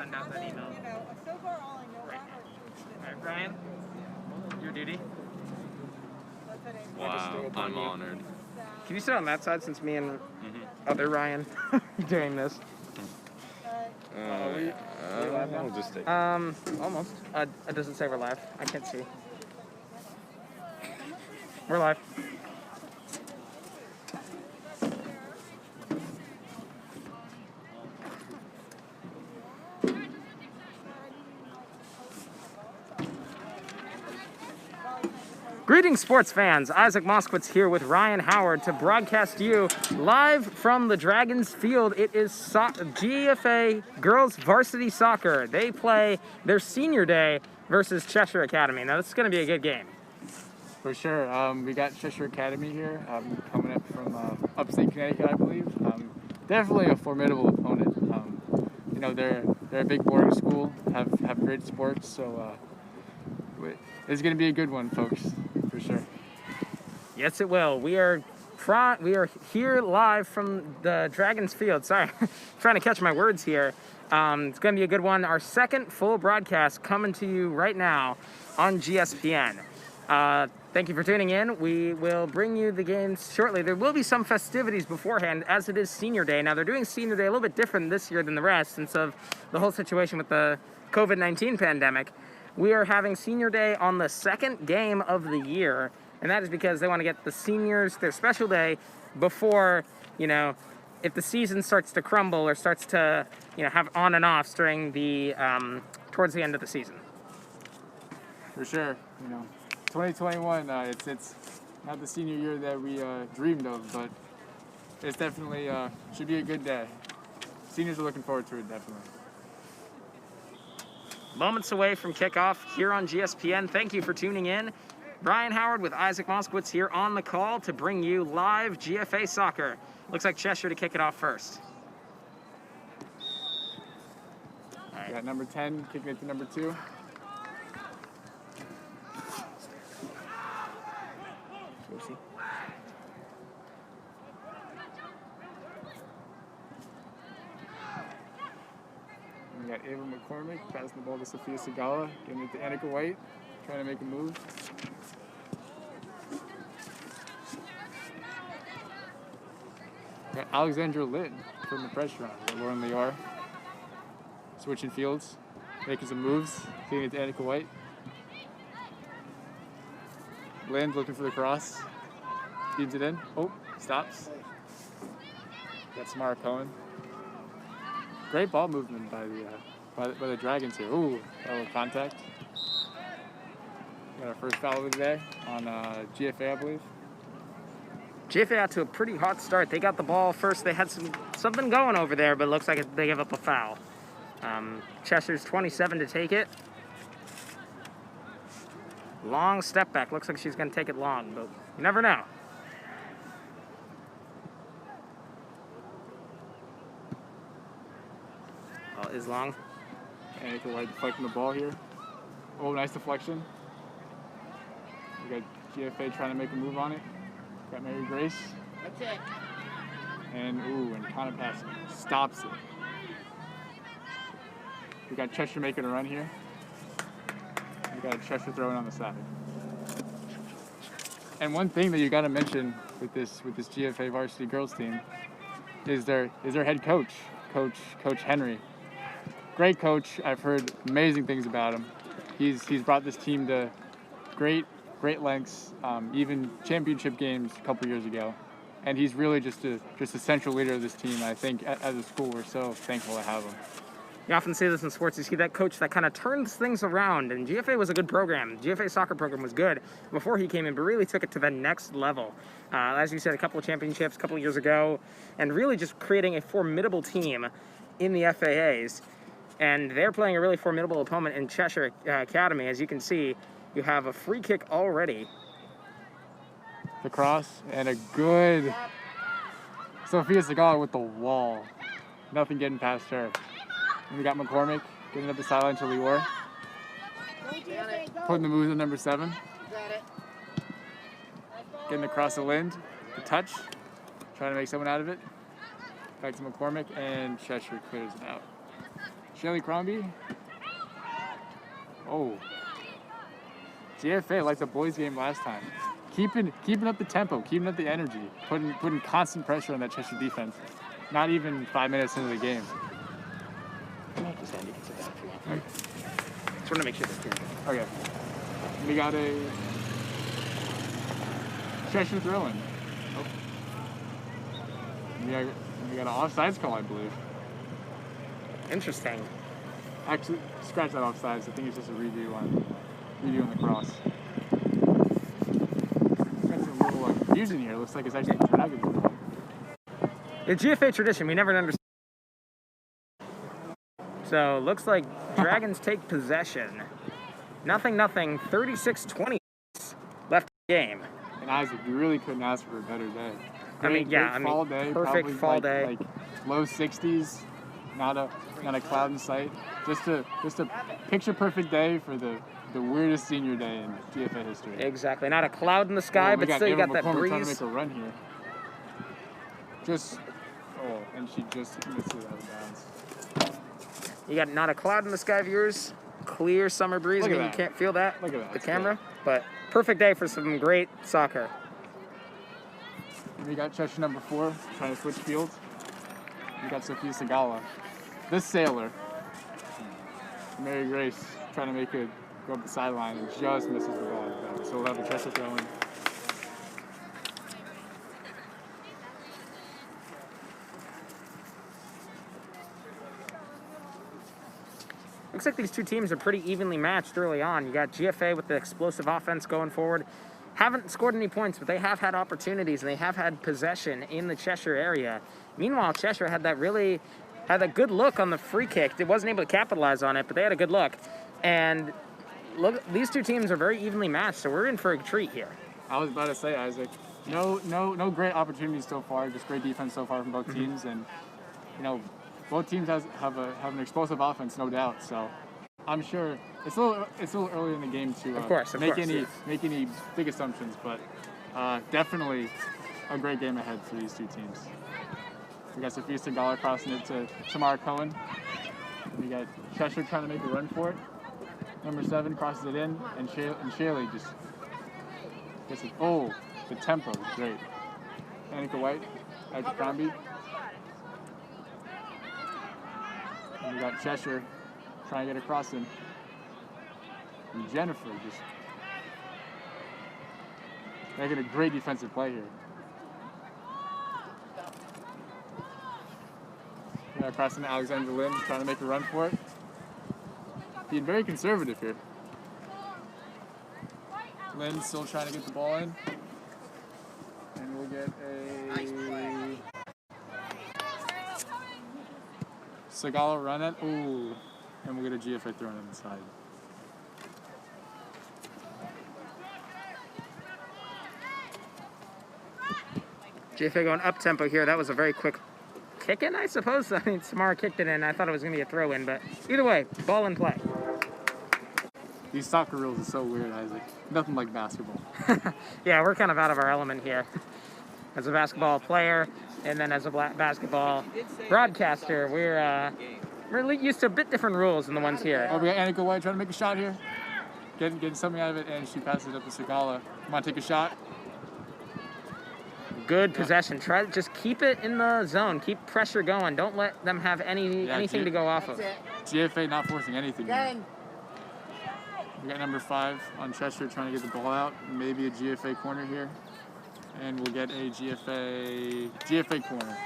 send out that email. So far all I know Right. about All right, Brian, your duty. Wow, I'm honored. Can you sit on that side since me and other Ryan are doing this? I'll just take it. Almost. It doesn't say we're live. I can't see. We're live. Greetings, sports fans. Isaac Moskowitz here with Ryan Howard to broadcast you live from the Dragons Field. It is GFA Girls Varsity Soccer. They play their senior day versus Cheshire Academy. Now, this is going to be a good game. For sure. We got Cheshire Academy here, coming up from upstate Connecticut, I believe. Definitely a formidable opponent. You know, they're a big boarding school, have great sports, so it's going to be a good one, folks, for sure. Yes, it will. We are here live from the Dragons Field. Sorry, trying to catch my words here. It's going to be a good one. Our second full broadcast coming to you right now on GSPN. Thank you for tuning in. We will bring you the games shortly. There will be some festivities beforehand, as it is Senior Day. Now, they're doing Senior Day a little bit different this year than the rest, since of the whole situation with the COVID-19 pandemic. We are having Senior Day on the second game of the year, and that is because they want to get the seniors their special day before, you know, if the season starts to crumble or starts to, you know, have on and offs during the, towards the end of the season. For sure. You know, 2021, it's not the senior year that we dreamed of, but it's definitely should be a good day. Seniors are looking forward to it, definitely. Moments away from kickoff here on GSPN. Thank you for tuning in. Brian Howard with Isaac Moskowitz here on the call to bring you live GFA soccer. Looks like Cheshire to kick it off first. All right. Got number 10 kicking it to number 2. Oopsie. We got Ava McCormick passing the ball to Sophia Segala, giving it to Annika White, trying to make a move. Got Alexandra Lynn from the pressure on. We got Lauren Liar switching fields, making some moves, giving it to Annika White. Lynn looking for the cross, feeds it in. Oh, stops. Got Samara Cohen. Great ball movement by the Dragons here. Ooh, a little contact. Got our first foul of the day on GFA, I believe. GFA out to a pretty hot start. They got the ball first. They had something going over there, but it looks like they gave up a foul. Cheshire's 27 to take it. Long step back. Looks like she's going to take it long, but you never know. Is long. Annika White deflecting the ball here. Oh, nice deflection. We got GFA trying to make a move on it. Got Mary Grace. That's it. And kind of passing. Stops it. We got Cheshire making a run here. We got Cheshire throwing on the side. And one thing that you got to mention with this GFA varsity girls team is their head coach, Coach Henry. Great coach. I've heard amazing things about him. He's brought this team to great lengths, even championship games a couple years ago, and he's really just a central leader of this team. I think as a school we're so thankful to have him. You often see this in sports. You see that coach that kind of turns things around, and GFA was a good program. GFA soccer program was good before he came in, but really took it to the next level. As you said, a couple of championships a couple of years ago, and really just creating a formidable team in the FAAs. And they're playing a really formidable opponent in Cheshire Academy. As you can see, you have a free kick already. The cross and a good Sophia Segala with the wall. Nothing getting past her. And we got McCormick getting up the sideline to Lior. Putting the moves in number 7. Getting across the Lind. The touch. Trying to make someone out of it. Back to McCormick, and Cheshire clears it out. Shelly Crombie. Oh. GFA like the boys game last time. Keeping up the tempo, keeping up the energy, putting constant pressure on that Cheshire defense. Not even 5 minutes into the game. Just want to make sure they're here. Okay. We got a Cheshire throw-in. Oh. We got an offsides call, I believe. Interesting. Actually, scratch that offsides. I think it's just a redo on the cross. Got some little confusion here. Looks like it's actually Dragons. The GFA tradition, we never understood. So looks like Dragons take possession. 0-0, 36-20 left in the game. And Isaac, you really couldn't ask for a better day. Great fall day, perfect probably fall day. Like low 60s, not a cloud in sight. Just a picture perfect day for the weirdest senior day in GFA history. Exactly, not a cloud in the sky, but still you got that breeze. Trying to make a run here. And she just missed it out of bounds. You got not a cloud in the sky, viewers. Clear summer breeze. I mean, you can't feel that. Look at that. The camera, but perfect day for some great soccer. We got Cheshire number 4 trying to switch fields. We got Sophia Segala, this sailor. Mary Grace trying to make it go up the sideline and just misses the ball. So we'll have a Cheshire throw in. Looks like these two teams are pretty evenly matched early on. You got GFA with the explosive offense going forward. Haven't scored any points, but they have had opportunities and they have had possession in the Cheshire area. Meanwhile, Cheshire had a good look on the free kick. They wasn't able to capitalize on it, but they had a good look. And look, these two teams are very evenly matched, so we're in for a treat here. I was about to say, Isaac, no great opportunities so far. Just great defense so far from both teams, and both teams have an explosive offense, no doubt. So I'm sure it's a little early in the game to make any big assumptions, but definitely a great game ahead for these two teams. We got Sophia Segala crossing it to Tamara Cohen. We got Cheshire trying to make a run for it. Number 7 crosses it in, and Shaylee just gets it. Oh, the tempo is great. Annika White, Edge Crombie. And we got Cheshire trying to get a cross in. And Jennifer just making a great defensive play here. Crossing to Alexandra Lynn, trying to make a run for it. Being very conservative here. Lynn still trying to get the ball in. And we'll get a Segala run it. Ooh. And we'll get a GFA thrown in the side. GFA going up tempo here. That was a very quick kick in, I suppose. I mean, Samara kicked it in. I thought it was going to be a throw in, but either way, ball in play. These soccer rules are so weird, Isaac. Nothing like basketball. Yeah, we're kind of out of our element here. As a basketball player, and then as a basketball broadcaster, we're used to a bit different rules than the ones here. Oh, we got Annika White trying to make a shot here. Getting something out of it, and she passes it up to Segala. Come on, take a shot. Good possession. Try to just keep it in the zone. Keep pressure going. Don't let them have anything to go off of. GFA not forcing anything. We got number 5 on Cheshire trying to get the ball out. Maybe a GFA corner here. And we'll get a GFA corner.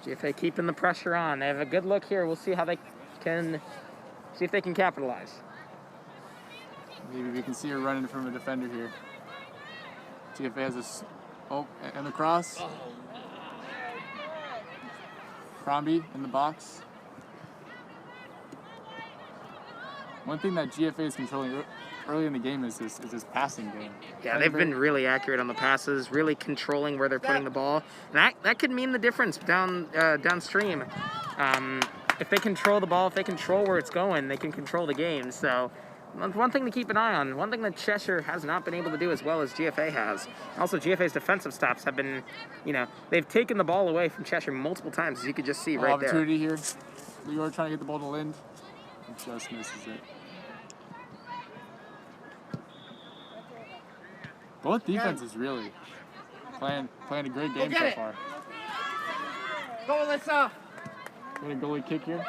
GFA keeping the pressure on. They have a good look here. We'll see how they can see if they can capitalize. Maybe we can see her running from a defender here. GFA has and the cross. Crombie in the box. One thing that GFA is controlling early in the game is this passing game. Yeah, they've been really accurate on the passes, really controlling where they're putting the ball. And that could mean the difference downstream. If they control the ball, if they control where it's going, they can control the game. So one thing to keep an eye on. One thing that Cheshire has not been able to do as well as GFA has. Also, GFA's defensive stops have been, they've taken the ball away from Cheshire multiple times, as you could just see right there. Opportunity here. We are trying to get the ball to Lind. It just misses it. Both defenses really playing a great game so far. Go, Alyssa! Get a goalie kick here.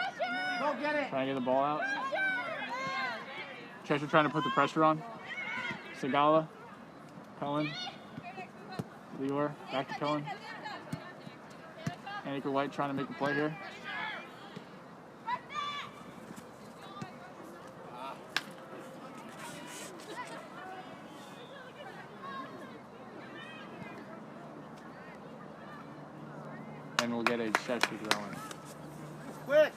Go get it! Trying to get the ball out. Cheshire trying to put the pressure on. Segala, Cohen, Lior, back to Cohen. Annika White trying to make a play here. And we'll get a Cheshire going. Quick!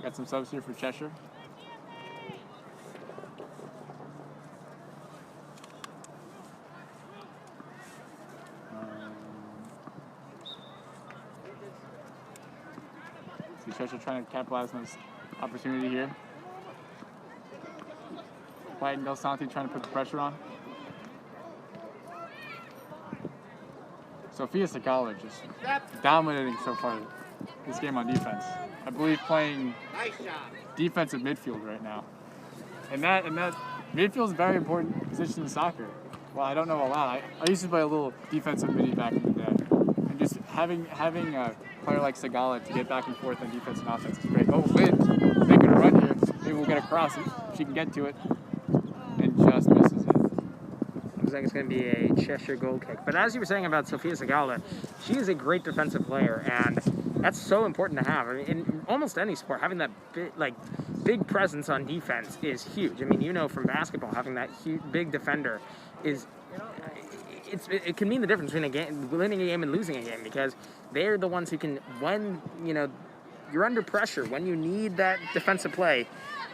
Got some subs here for Cheshire. See Cheshire trying to capitalize on this opportunity here. White and Del Santi trying to put the pressure on. Sophia Segala just dominating so far this game on defense. I believe playing Nice job. defensive midfield right now. And that midfield is a very important position in soccer. Well, I don't know a lot. I used to play a little defensive midi back in the day. And just having a player like Segala to get back and forth on defense and offense is great. Oh, Lind making a run here. Maybe we'll get a cross if she can get to it. And just misses it. Looks like it's going to be a Cheshire goal kick. But as you were saying about Sophia Segala, she is a great defensive player, and that's so important to have. I mean, in almost any sport, having that big presence on defense is huge. I mean, from basketball, having that big defender is it can mean the difference between winning a game and losing a game, because they're the ones who can, when you're under pressure, when you need that defensive play,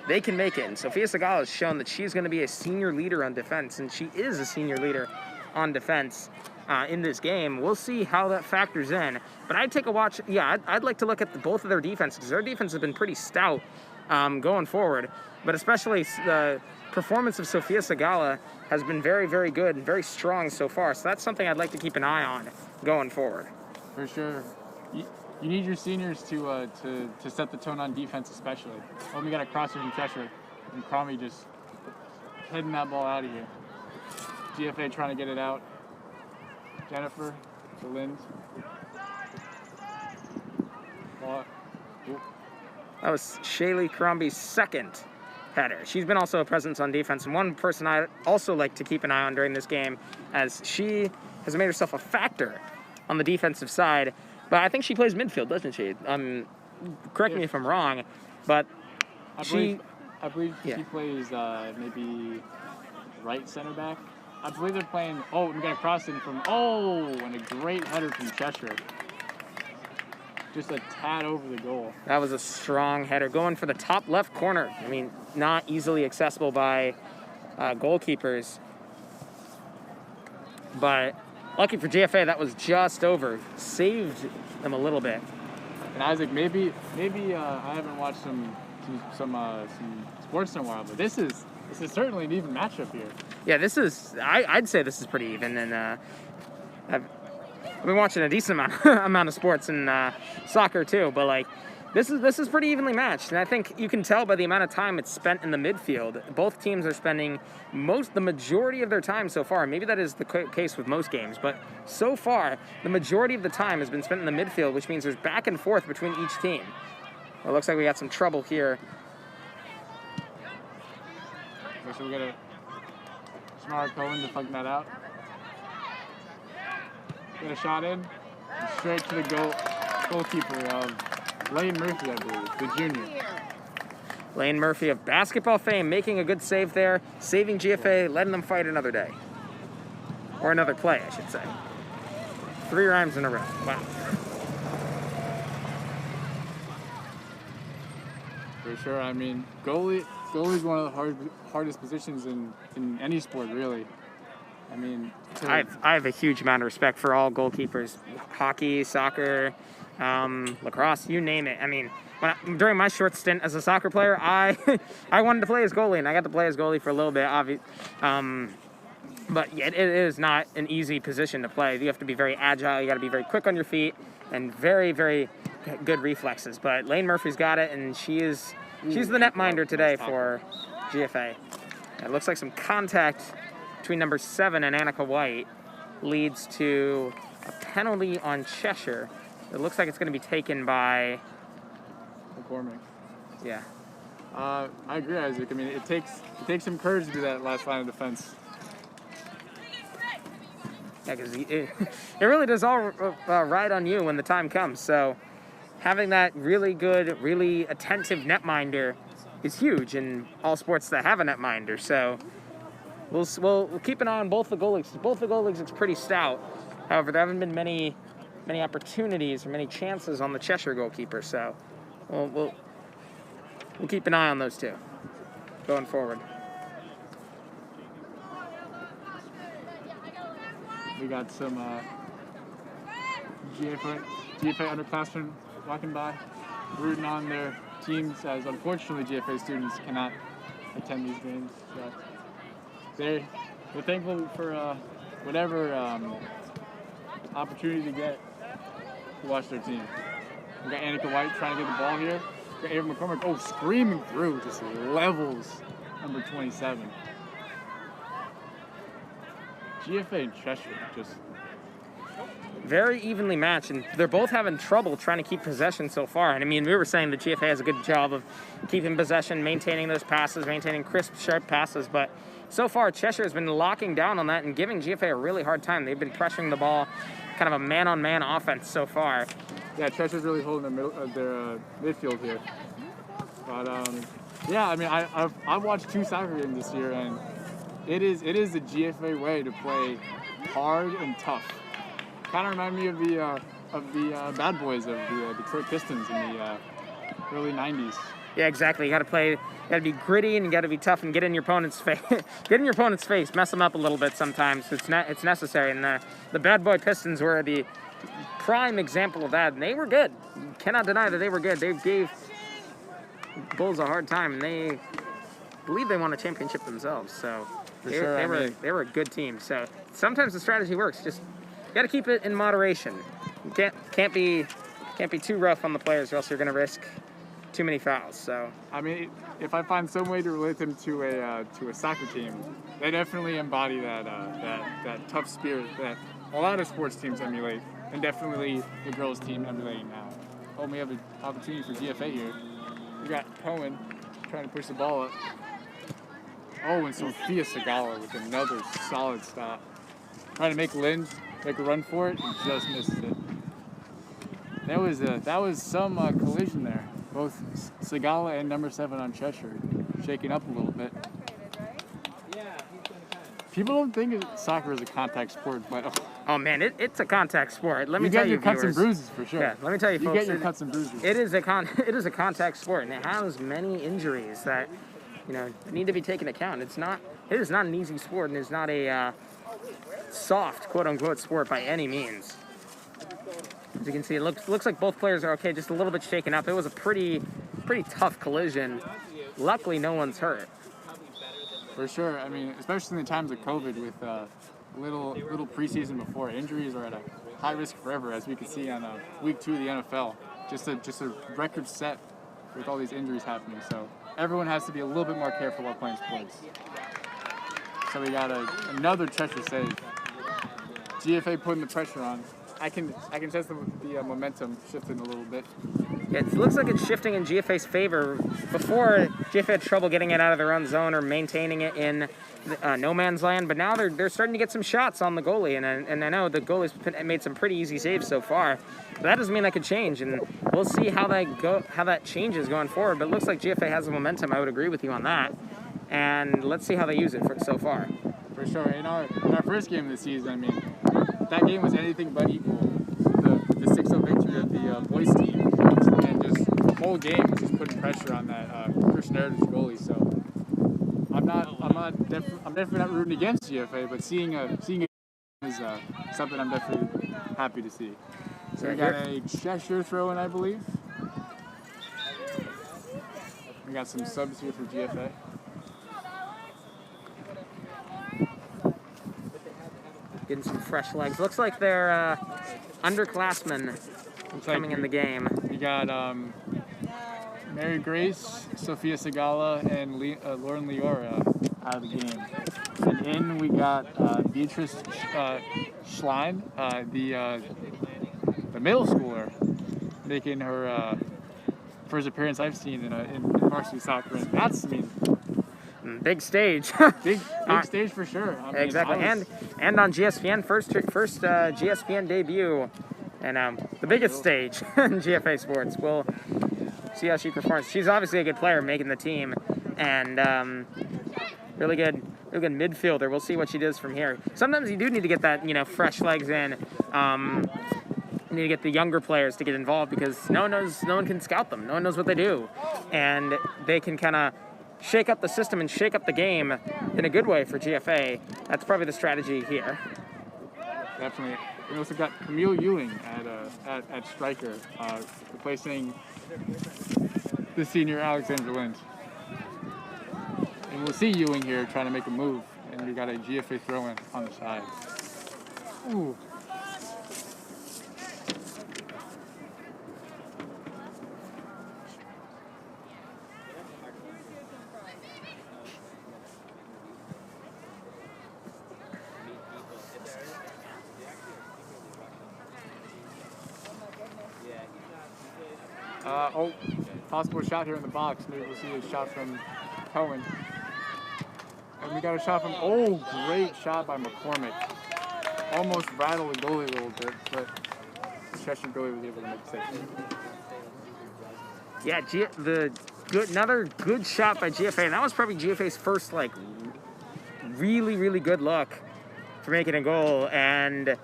they can make it. And Sophia Segala has shown that she's going to be a senior leader on defense, and she is a senior leader on defense in this game. We'll see how that factors in. But I'd take a watch. Yeah, I'd like to look at both of their defenses, because their defense has been pretty stout going forward. But especially the performance of Sophia Segala has been very, very good and very strong so far. So that's something I'd like to keep an eye on going forward. For sure. You need your seniors to set the tone on defense, especially. Oh, we got a crosser from Cheshire, and Cromie just heading that ball out of here. GFA trying to get it out. Jennifer to Lind. Ball. That was Shaylee Crombie's second header. She's been also a presence on defense, and one person I also like to keep an eye on during this game, as she has made herself a factor on the defensive side. But I think she plays midfield, doesn't she? Correct me if I'm wrong, but I believe she plays maybe right center back. I believe they're playing. Oh, we got a cross in from. Oh, and a great header from Cheshire. Just a tad over the goal. That was a strong header, going for the top left corner. I mean, not easily accessible by goalkeepers, but lucky for GFA, that was just over. Saved them a little bit. And Isaac, maybe I haven't watched some sports in a while, but this is certainly an even matchup here. Yeah, I'd say this is pretty even, and I've been watching a decent amount of sports and soccer too, but this is pretty evenly matched, and I think you can tell by the amount of time it's spent in the midfield. Both teams are spending the majority of their time so far. Maybe that is the case with most games, but so far the majority of the time has been spent in the midfield, which means there's back and forth between each team. Well, it looks like we got some trouble here. So we got a smart Cohen deflecting that out. Get a shot in, and straight to the goalkeeper of Lane Murphy, I believe, the junior. Lane Murphy of basketball fame making a good save there, saving GFA, letting them fight another day. Or another play, I should say. 3 rhymes in a row. Wow. For sure. I mean, goalie's one of the hardest positions in any sport, really. I mean, I have a huge amount of respect for all goalkeepers, hockey, soccer, lacrosse, you name it. I mean, during my short stint as a soccer player, I I wanted to play as goalie, and I got to play as goalie for a little bit. But yeah, it is not an easy position to play. You have to be very agile. You got to be very quick on your feet and very, very good reflexes. But Lane Murphy's got it, and she's the netminder today for GFA. It looks like some contact between number 7 and Annika White leads to a penalty on Cheshire. It looks like it's going to be taken by McCormick. Yeah. I agree, Isaac. I mean, it takes some courage to do that last line of defense. Yeah, because it really does all ride on you when the time comes. So having that really good, really attentive netminder is huge in all sports that have a netminder. So we'll keep an eye on both the goalies. Both the goalies are pretty stout. However, there haven't been many opportunities or many chances on the Cheshire goalkeeper. So we'll keep an eye on those two going forward. We got some GFA underclassmen walking by, rooting on their teams, as unfortunately GFA students cannot attend these games. So they're thankful for whatever opportunity to get to watch their team. We got Annika White trying to get the ball here. We got Ava McCormick, screaming through, just levels number 27. GFA and Cheshire just very evenly matched, and they're both having trouble trying to keep possession so far. And I mean, we were saying the GFA has a good job of keeping possession, maintaining those passes, maintaining crisp, sharp passes, but so far Cheshire has been locking down on that and giving GFA a really hard time. They've been pressuring the ball, kind of a man-on-man offense so far. Yeah, Cheshire's really holding their midfield here. But yeah, I mean, I've watched 2 soccer games this year, and it is the GFA way to play hard and tough. Kind of remind me of the bad boys of the Detroit Pistons in the early 90s. Yeah, exactly. You got to be gritty, and you got to be tough and get in your opponent's face. Get in your opponent's face, mess them up a little bit sometimes. It's necessary. And the bad boy Pistons were the prime example of that, and they were good. You cannot deny that they were good. They gave Bulls a hard time, and they believe they won a championship themselves. So they were a good team. So sometimes the strategy works. Just you got to keep it in moderation. You can't be too rough on the players, or else you're going to risk too many fouls. So I mean, if I find some way to relate them to a soccer team, they definitely embody that tough spirit that a lot of sports teams emulate, and definitely the girls' team emulating now. Oh, we have an opportunity for GFA here. We got Cohen trying to push the ball up. Oh, and Sophia Segala with another solid stop. Trying to make Lynn make a run for it, and just misses it. That was some collision there. Both Segala and number 7 on Cheshire shaking up a little bit. People don't think soccer is a contact sport, but oh man, it's a contact sport. Let me tell you, get your cuts and viewers. bruises for sure. Yeah, let me tell you, folks. You get your cuts and bruises. It is a contact sport, and it has many injuries that need to be taken account. It is not an easy sport, and it's not a soft quote unquote sport by any means. As you can see, it looks like both players are okay, just a little bit shaken up. It was a pretty tough collision. Luckily, no one's hurt. For sure. I mean, especially in the times of COVID, with little preseason before, injuries are at a high risk forever, as we can see on week 2 of the NFL. Just a record set with all these injuries happening. So everyone has to be a little bit more careful while playing sports. So we got another Cheshire save. GFA putting the pressure on. I can sense the momentum shifting a little bit. Yeah, it looks like it's shifting in GFA's favor. Before, GFA had trouble getting it out of their own zone or maintaining it in no man's land, but now they're starting to get some shots on the goalie, and I know the goalie's made some pretty easy saves so far. But that doesn't mean that could change, and we'll see how that changes going forward. But it looks like GFA has the momentum. I would agree with you on that, and let's see how they use it so far. For sure. In our first game of the season, I mean, that game was anything but equal. The 6-0 victory of the boys team, and just the whole game was just putting pressure on that Christian Heritage goalie. So I'm not I'm definitely not rooting against GFA, but seeing a is something I'm definitely happy to see. So we got a Cheshire throw-in, I believe. We got some subs here for GFA. Getting some fresh legs. Looks like they're underclassmen coming in the game. We got Mary Grace, Sophia Segala, and Lauren Leora out of the game. And in we got Beatrice Schlein, the middle schooler, making her first appearance I've seen in varsity soccer. And that's, I mean, big stage. big stage for sure. I mean, Exactly, and on GSPN, first GSPN debut, and the biggest stage in GFA sports. We'll see how she performs. She's obviously a good player, making the team, and really good midfielder. We'll see what she does from here. Sometimes you do need to get that, fresh legs in. You need to get the younger players to get involved because no one can scout them. No one knows what they do, and they can kind of shake up the system and shake up the game in a good way for GFA. That's probably the strategy here. Definitely. We also got Camille Ewing at striker, replacing the senior Alexandra Lind. And we'll see Ewing here trying to make a move, and we got a GFA throw-in on the side. Ooh. Possible shot here in the box. Maybe we'll see a shot from Cohen. And we got a shot from, great shot by McCormick. Almost rattled the goalie a little bit, but the Cheshire goalie was able to make a save. Yeah, another good shot by GFA, and that was probably GFA's first, really, really good look for making a goal, and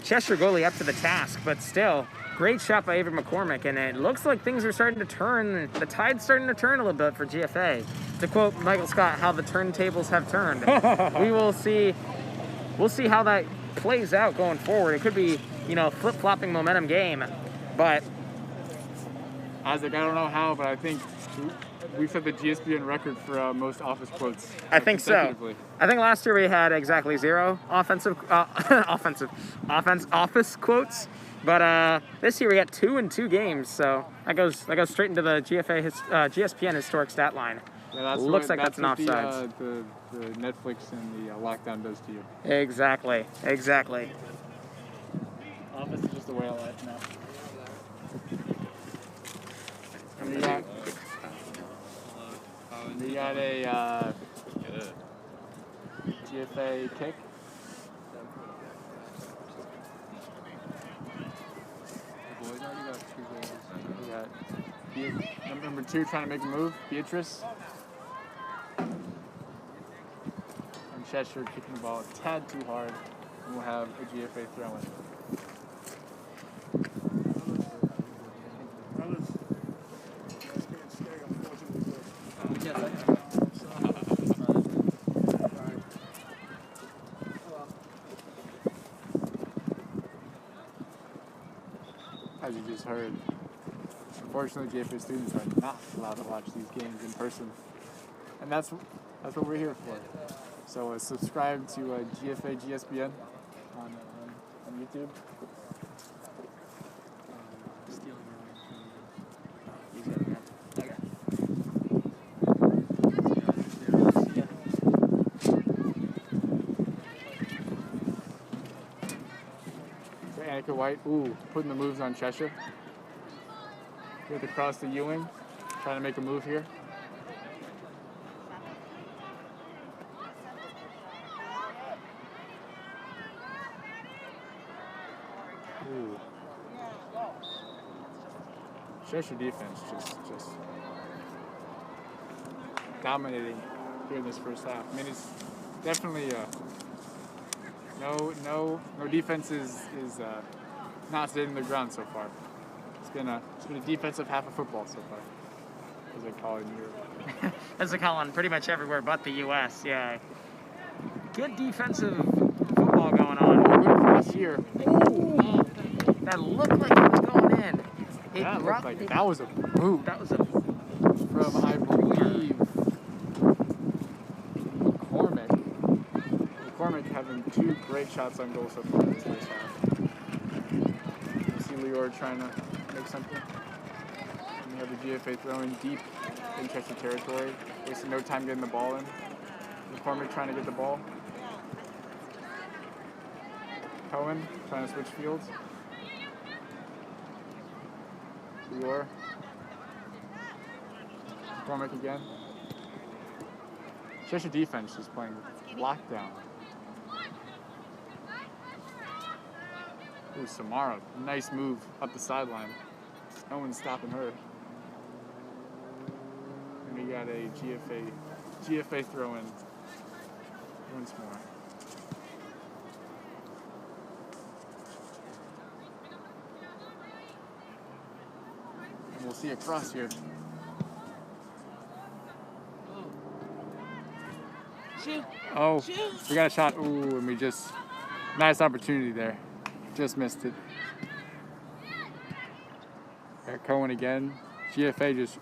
Cheshire goalie up to the task, but still, great shot by Avery McCormick, and it looks like things are starting to turn. The tide's starting to turn a little bit for GFA. To quote Michael Scott, how the turntables have turned. We will see. We'll see how that plays out going forward. It could be, flip-flopping momentum game, but Isaac, I don't know how, but I think we've set the GSPN record for most office quotes. I think so. I think last year we had exactly 0 office quotes. But this year we got 2 in 2 games, so that goes straight into the GSPN historic stat line. Yeah, Looks like that's an offside. The Netflix and the lockdown does to you. Exactly. Office is just the way I like now. And we got a GFA kick. We got number 2 trying to make a move, Beatrice. And Cheshire kicking the ball a tad too hard, and we'll have a GFA throw-in. As you just heard, unfortunately GFA students are not allowed to watch these games in person, and that's what we're here for. So subscribe to GFA GSPN on YouTube. Annika White, putting the moves on Cheshire. With across to Ewing, trying to make a move here. Cheshire defense just dominating here in this first half. I mean, it's definitely no defense is not sitting the ground so far. It's been a defensive half of football so far. as they call it in Europe. As they call it pretty much everywhere but the U.S. Yeah. Good defensive football going on. Good cross here. Ooh, that looked like it was going in. That looked like that was a boot That was a from, I believe, McCormick having 2 great shots on goal so far in this first half. You see Lior trying to make something. And you have the GFA throwing deep in Cheshire territory, wasting no time getting the ball in. McCormick trying to get the ball. Cohen trying to switch fields. Lior. McCormick again. Cheshire defense is playing lockdown. Ooh, Samara, nice move up the sideline. No one's stopping her. And we got a GFA throw in once more. And we'll see a cross here. Oh, we got a shot. Ooh, and we just, nice opportunity there. Just missed it. Got Cohen again. GFA just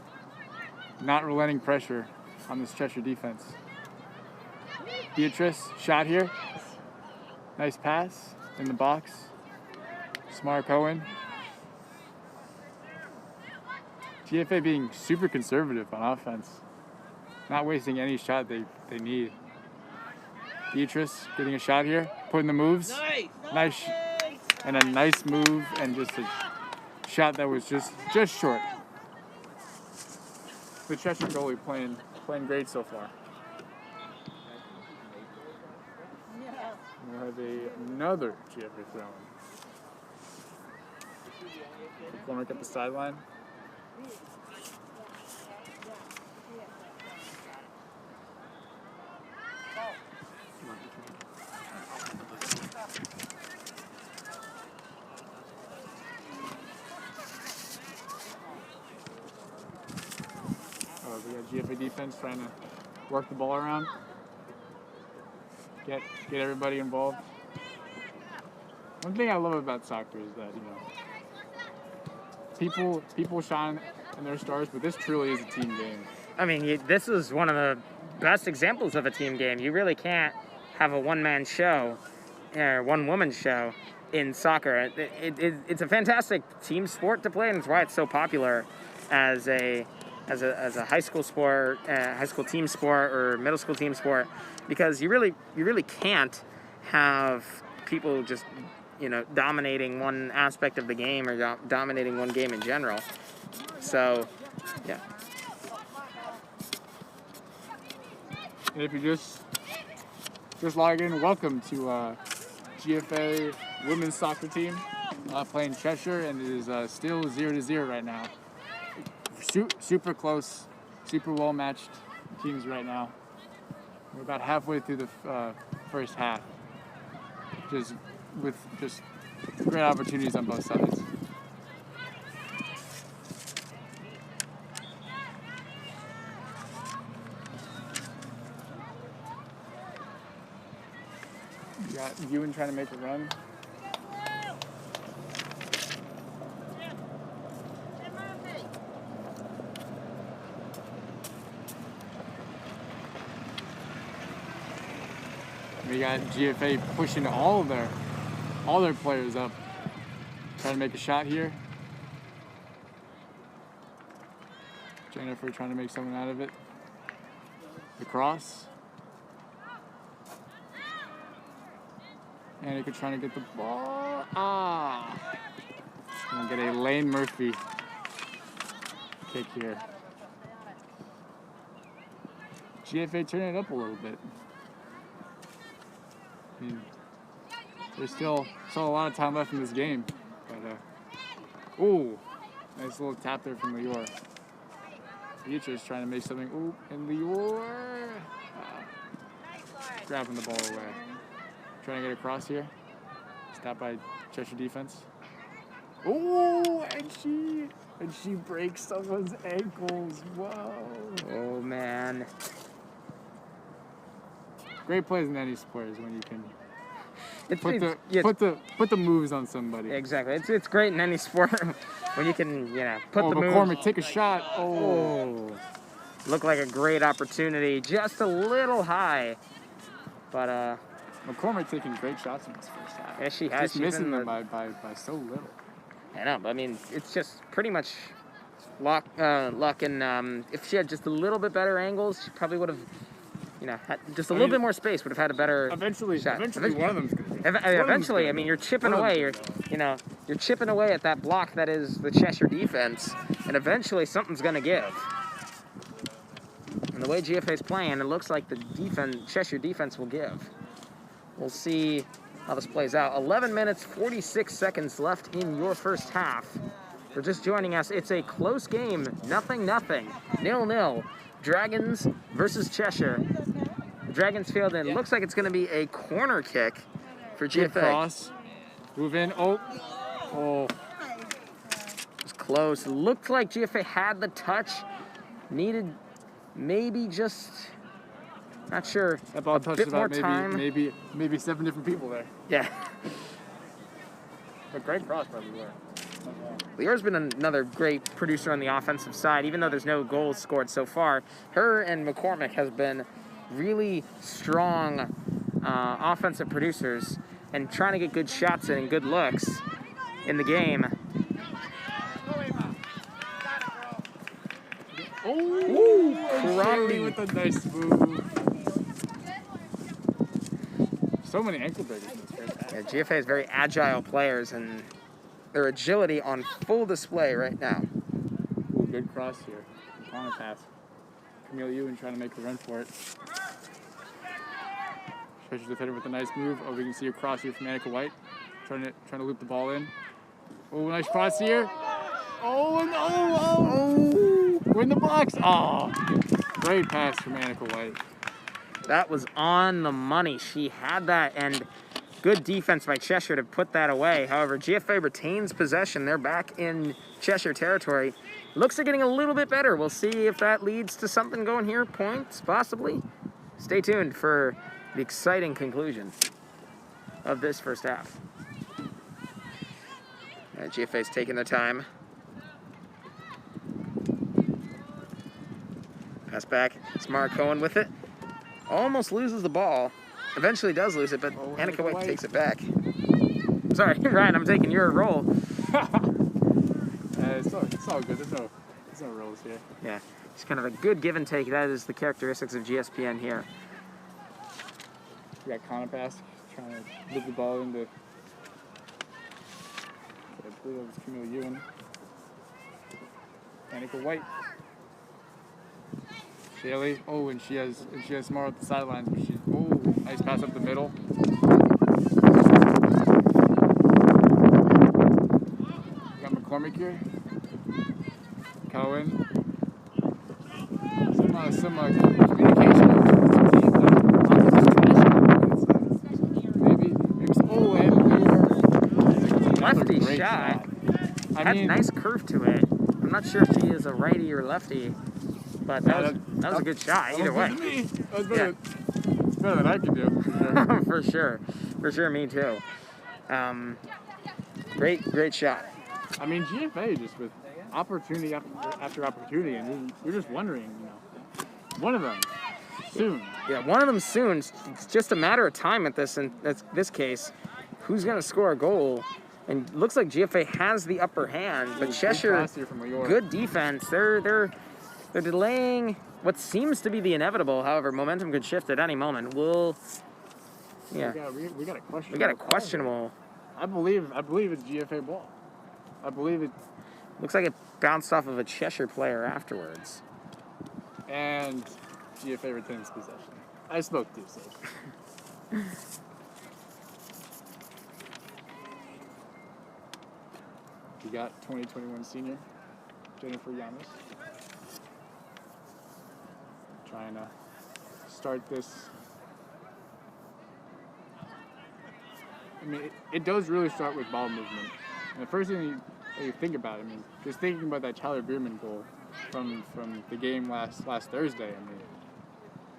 not relenting pressure on this Cheshire defense. Beatrice, shot here. Nice pass in the box. Smart Cohen. GFA being super conservative on offense. Not wasting any shot they need. Beatrice getting a shot here, putting the moves. Nice. And a nice move and just a shot that was just short. The Cheshire goalie playing great so far. We'll have another GFA throw in. McCormick at the sideline. We got GFA defense trying to work the ball around, get everybody involved. One thing I love about soccer is that, people shine in their stars, but this truly is a team game. I mean, this is one of the best examples of a team game. You really can't have a one-man show or one-woman show in soccer. It's a fantastic team sport to play, and it's why it's so popular as a high school sport, high school team sport, or middle school team sport, because you really can't have people just dominating one aspect of the game or dominating one game in general. So, yeah. And if you just log in, welcome to GFA women's soccer team playing Cheshire, and it is still 0-0 right now. Super close, super well matched teams right now. We're about halfway through the first half, just with great opportunities on both sides. You got Ewan trying to make a run. We got GFA pushing all their players up. Trying to make a shot here. Jennifer trying to make something out of it. The cross. Annika trying to get the ball. Gonna get a Lane Murphy kick here. GFA turning it up a little bit. I mean, there's still a lot of time left in this game, but ooh, nice little tap there from Lior. Beatrice trying to make something. Ooh, and Lior grabbing the ball away. Trying to get across here. Stopped by Cheshire defense. Oh, and she breaks someone's ankles. Whoa. Oh man. Great plays in any sport is when you can It's, put it's, yeah, the moves on somebody. exactly. It's great in any sport when you can, put Oh, the moves. McCormick, take a shot. Oh. Oh. Looked like a great opportunity. Just a little high. But McCormick taking great shots in this first half. yeah, she has. Just She's missing been them by so little. I know, but I mean, it's just pretty much luck. And if she had just a little bit better angles, she probably would have, had just a little bit more space. Would have had a better Eventually shot. one of them's gonna Eventually, I mean, you're chipping away. You're chipping away at that block that is the Cheshire defense, and eventually something's gonna give. And the way GFA's playing, it looks like the Cheshire defense will give. We'll see how this plays out. 11 minutes, 46 seconds left in your first half. If you're just joining us, it's a close game. 0-0. 0-0. Dragons versus Cheshire. Dragons field, and it looks like it's going to be a corner kick for Good GFA. cross. Move in. Oh. It was close. It looked like GFA had the touch. Needed maybe just, not sure, That ball a touched bit more about time. maybe 7 different people there. Yeah. But great cross by Lior. Lior's been another great producer on the offensive side, even though there's no goals scored so far. Her and McCormick has been really strong offensive producers and trying to get good shots in and good looks in the game. Oh, Karate. with a nice move. So many ankle breakers in this first half. Yeah, GFA is very agile players, and their agility on full display right now. Ooh, good cross here. On a pass. Camille Ewan trying to make a run for it. Treasure's defender with a nice move. Oh, we can see a cross here from Annika White. Trying to loop the ball in. Oh, nice cross here. Oh, and oh! We're in the box. Oh, great pass from Annika White. That was on the money. She had that, and good defense by Cheshire to put that away. However, GFA retains possession. They're back in Cheshire territory. Looks like getting a little bit better. We'll see if that leads to something going here. Points, possibly. Stay tuned for the exciting conclusion of this first half. GFA's taking their time. Pass back. Smart Cohen with it. Almost loses the ball. Eventually does lose it, but Annika White takes it back. Sorry, Ryan, I'm taking your role. It's all good. There's no rules here. Yeah, it's kind of a good give and take. That is the characteristics of GSPN here. We got Connor pass, trying to loop the ball into. I believe that was Camille Ewan. Annika White. Shaylee. Oh, and she has Smart at the sidelines, but nice pass up the middle. We got McCormick here. Cohen. Some communication with the team. Maybe and Lefty great shot. I Had mean, nice curve to it. I'm not sure if she is a righty or lefty, but that was a good shot either way. That was better. It's better than I can do. For sure, me too. Great shot. I mean, GFA just with opportunity after opportunity, and you're just wondering, one of them soon. Yeah, one of them soon. It's just a matter of time at this case. Who's gonna score a goal? And looks like GFA has the upper hand, but Cheshire, good defense. They're delaying what seems to be the inevitable. However, momentum could shift at any moment. We got a questionable. We got a questionable. I believe it's GFA ball. I believe it. Looks like it bounced off of a Cheshire player afterwards. And GFA retains possession. I spoke too soon. We got 2021 senior Jennifer Yamas trying to start this. I mean, it does really start with ball movement. And the first thing you think about it, I mean, just thinking about that Tyler Bierman goal from the game last Thursday. I mean,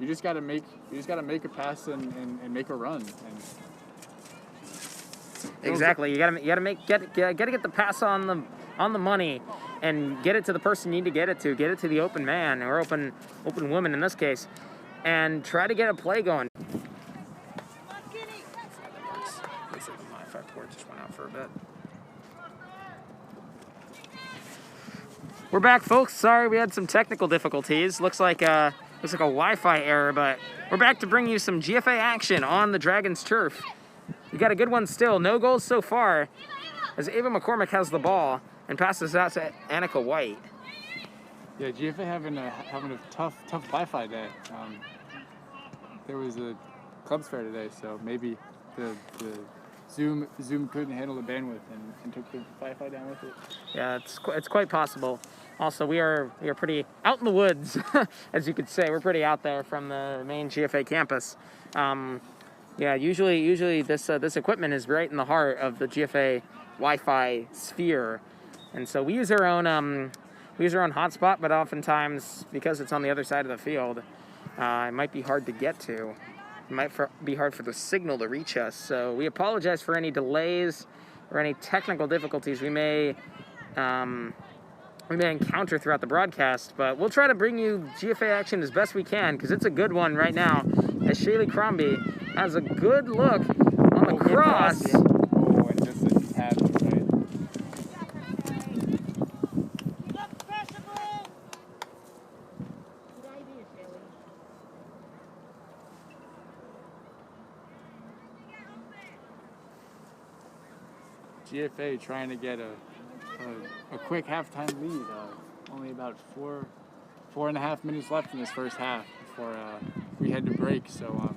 you just gotta make a pass and make a run. And Exactly. You gotta get the pass on the money, and get it to the person you need to get it to. Get it to the open man or open woman in this case, and try to get a play going. Looks like the Wi-Fi port just went out for a bit. We're back, folks. Sorry, we had some technical difficulties. Looks like a Wi-Fi error, but we're back to bring you some GFA action on the Dragons turf. You got a good one still. No goals so far, as Ava McCormick has the ball and passes out to Annika White. Yeah, GFA having a tough Wi-Fi day. There was a clubs fair today, so maybe the Zoom couldn't handle the bandwidth and took the Wi-Fi down with it. Yeah, it's quite possible. Also, we are pretty out in the woods, as you could say. We're pretty out there from the main GFA campus. Yeah, usually this equipment is right in the heart of the GFA Wi-Fi sphere, and so we use our own hotspot. But oftentimes, because it's on the other side of the field, it might be hard to get to. It might be hard for the signal to reach us. So we apologize for any delays or any technical difficulties we may encounter throughout the broadcast. But we'll try to bring you GFA action as best we can, because it's a good one right now. As Shaylee Crombie has a good look on the cross. Oh, and just a tad right. GFA trying to get a quick halftime lead. Only about 4.5 minutes left in this first half before we head to break. So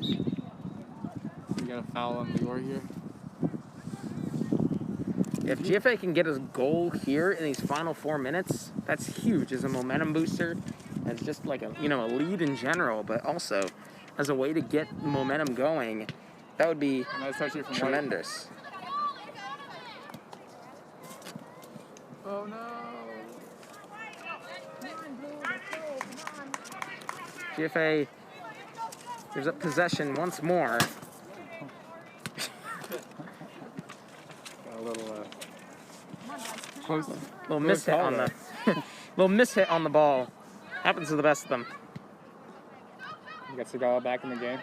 we got a foul on Lior here. If GFA can get a goal here in these final 4 minutes, that's huge as a momentum booster, as just like a lead in general, but also as a way to get momentum going. That would be nice touch here from tremendous. White. Oh no! GFA gives up possession once more. Got a little close. Little miss hit on the little miss hit on the ball. Happens to the best of them. We got Segala back in the game.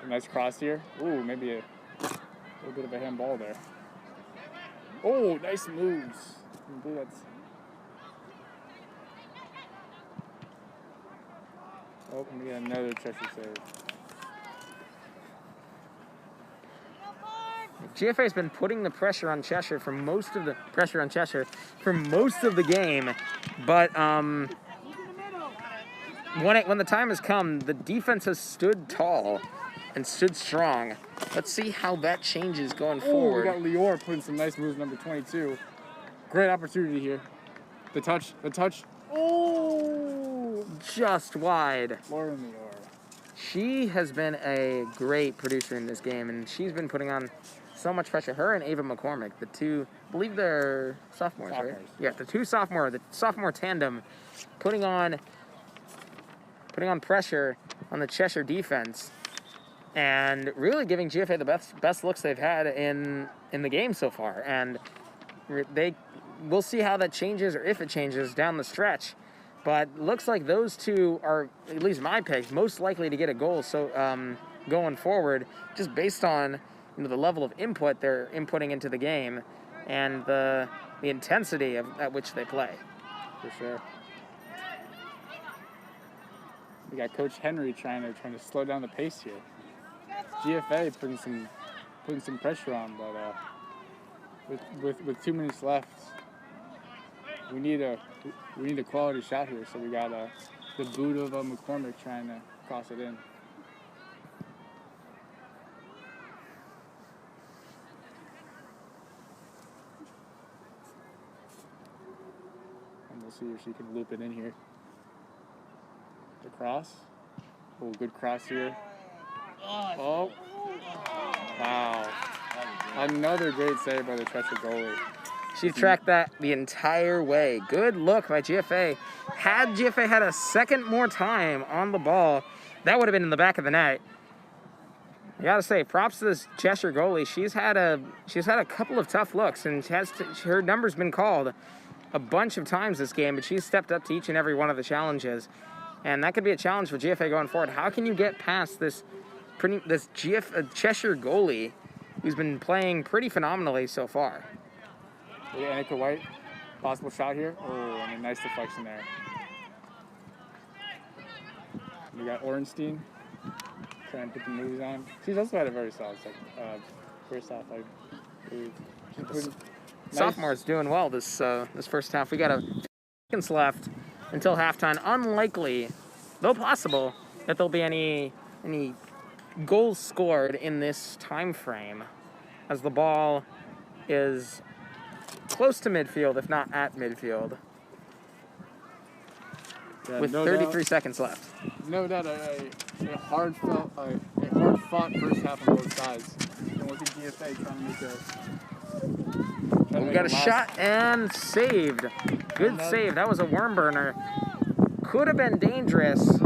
A nice cross here. Ooh, maybe a little bit of a handball there. Oh, nice moves. I believe that's. Oh, and we got another Cheshire save. GFA has been putting the pressure on Cheshire for most of the game, but when the time has come, the defense has stood tall and stood strong. Let's see how that changes going forward. We got Lior putting some nice moves, number 22. Great opportunity here. The touch. Oh, just wide. Lauren Lior. She has been a great producer in this game, and she's been putting on so much pressure. Her and Ava McCormick, the two, I believe they're sophomores, right? Yeah, the sophomore tandem, putting on pressure on the Cheshire defense, and really giving GFA the best looks they've had in the game so far. And we'll see how that changes, or if it changes down the stretch. But looks like those two are, at least my pick, most likely to get a goal. So going forward, just based on the level of input they're inputting into the game and the intensity at which they play. For sure. We got Coach Henry trying to slow down the pace here. GFA putting some pressure on, but with 2 minutes left, we need a quality shot here. So we got the boot of McCormick trying to cross it in. And we'll see if she can loop it in here. The cross. Oh, good cross here. Oh. Wow. Another great save by the Cheshire goalie. She tracked that the entire way. Good look by GFA. Had GFA had a second more time on the ball, that would have been in the back of the net. I gotta say, props to this Cheshire goalie. She's had a couple of tough looks, and her number's been called a bunch of times this game, but she's stepped up to each and every one of the challenges. And that could be a challenge for GFA going forward. How can you get past this Cheshire goalie who's been playing pretty phenomenally so far? Yeah, Annika White, possible shot here. Oh, and a nice deflection there. We got Ornstein trying to put the moves on. She's also had a very solid first half, I believe. Nice. Sophomore's doing well this first half. We got a seconds left until halftime. Unlikely, though possible, that there'll be any goals scored in this time frame, as the ball is close to midfield, if not at midfield, with 33 seconds left. No doubt a hard-fought first half on both sides. And look at GFA trying to make We got a shot and saved. Good save. That was a worm burner. Could have been dangerous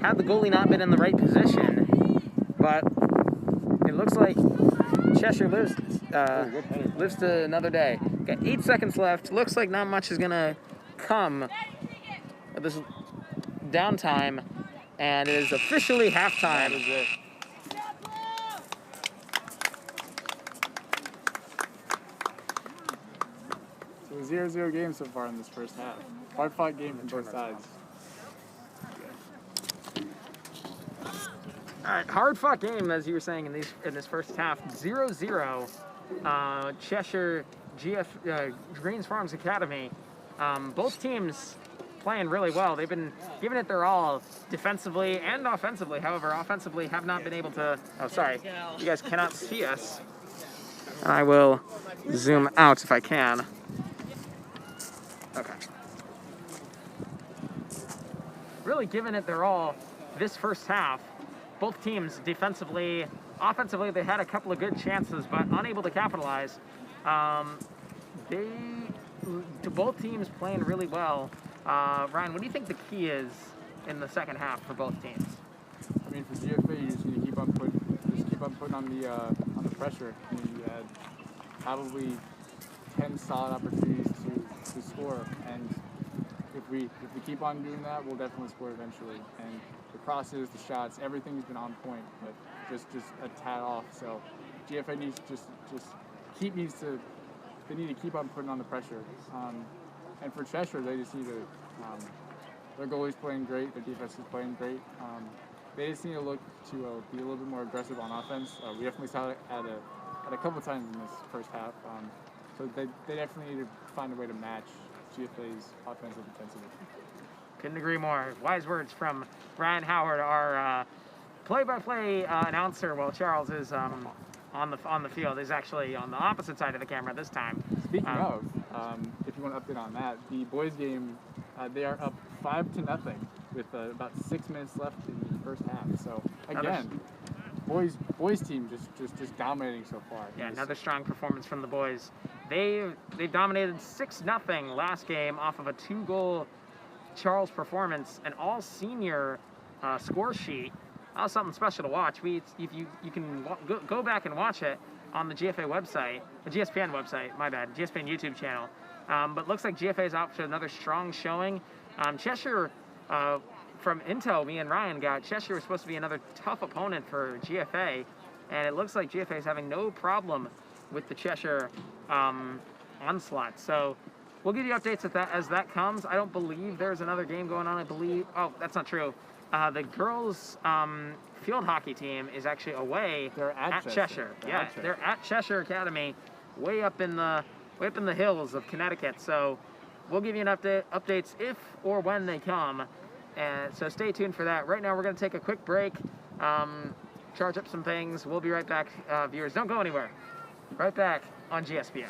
had the goalie not been in the right position. But it looks like Cheshire lives to another day. Got 8 seconds left. Looks like not much is going to come of this downtime. And it is officially halftime. That is it. So a 0-0 game so far in this first half. Hard-fought game from both sides. All right, hard-fought game, as you were saying, in this first half. 0-0. Cheshire Greens Farms Academy. Both teams playing really well. They've been giving it their all defensively and offensively. However, offensively have not been able to... Oh, sorry. You guys cannot see us. I will zoom out if I can. Okay. Really giving it their all this first half. Both teams defensively, offensively, they had a couple of good chances, but unable to capitalize. Both teams playing really well. Ryan, what do you think the key is in the second half for both teams? I mean, for GFA, you just need to keep on putting on the pressure. I mean, you had probably 10 solid opportunities to score, and if we keep on doing that, we'll definitely score eventually. And the crosses, the shots, everything's been on point, but just a tad off. So GFA needs they need to keep on putting on the pressure. And for Cheshire, they just need to, their goalie's playing great, their defense is playing great. They just need to look to be a little bit more aggressive on offense. We definitely saw it at a couple times in this first half. So they definitely need to find a way to match GFA's offensive intensity. Couldn't agree more. Wise words from Ryan Howard, our play-by-play announcer, while Charles is on the field. Is actually on the opposite side of the camera this time. Speaking of, if you want to update on that, the boys game, they are up 5-0 with about 6 minutes left in the first half. So again, boys team just dominating so far. Yeah, another strong performance from the boys. They dominated 6-0 last game off of a 2-goal Charles performance, an all-senior score sheet. That was something special to watch. You can go back and watch it on the GFA website, the GSPN website, my bad, GSPN YouTube channel. But looks like GFA is out to another strong showing. Cheshire, from intel me and Ryan got, Cheshire was supposed to be another tough opponent for GFA, and it looks like GFA is having no problem with the Cheshire onslaught. So we'll give you updates as that comes. I don't believe there's another game going on. Oh, that's not true. The girls' field hockey team is actually away at Cheshire. They're at Cheshire Academy, way up in the hills of Connecticut. So we'll give you an updates if or when they come. And so stay tuned for that. Right now we're going to take a quick break, charge up some things. We'll be right back, viewers. Don't go anywhere. Right back on GSPN.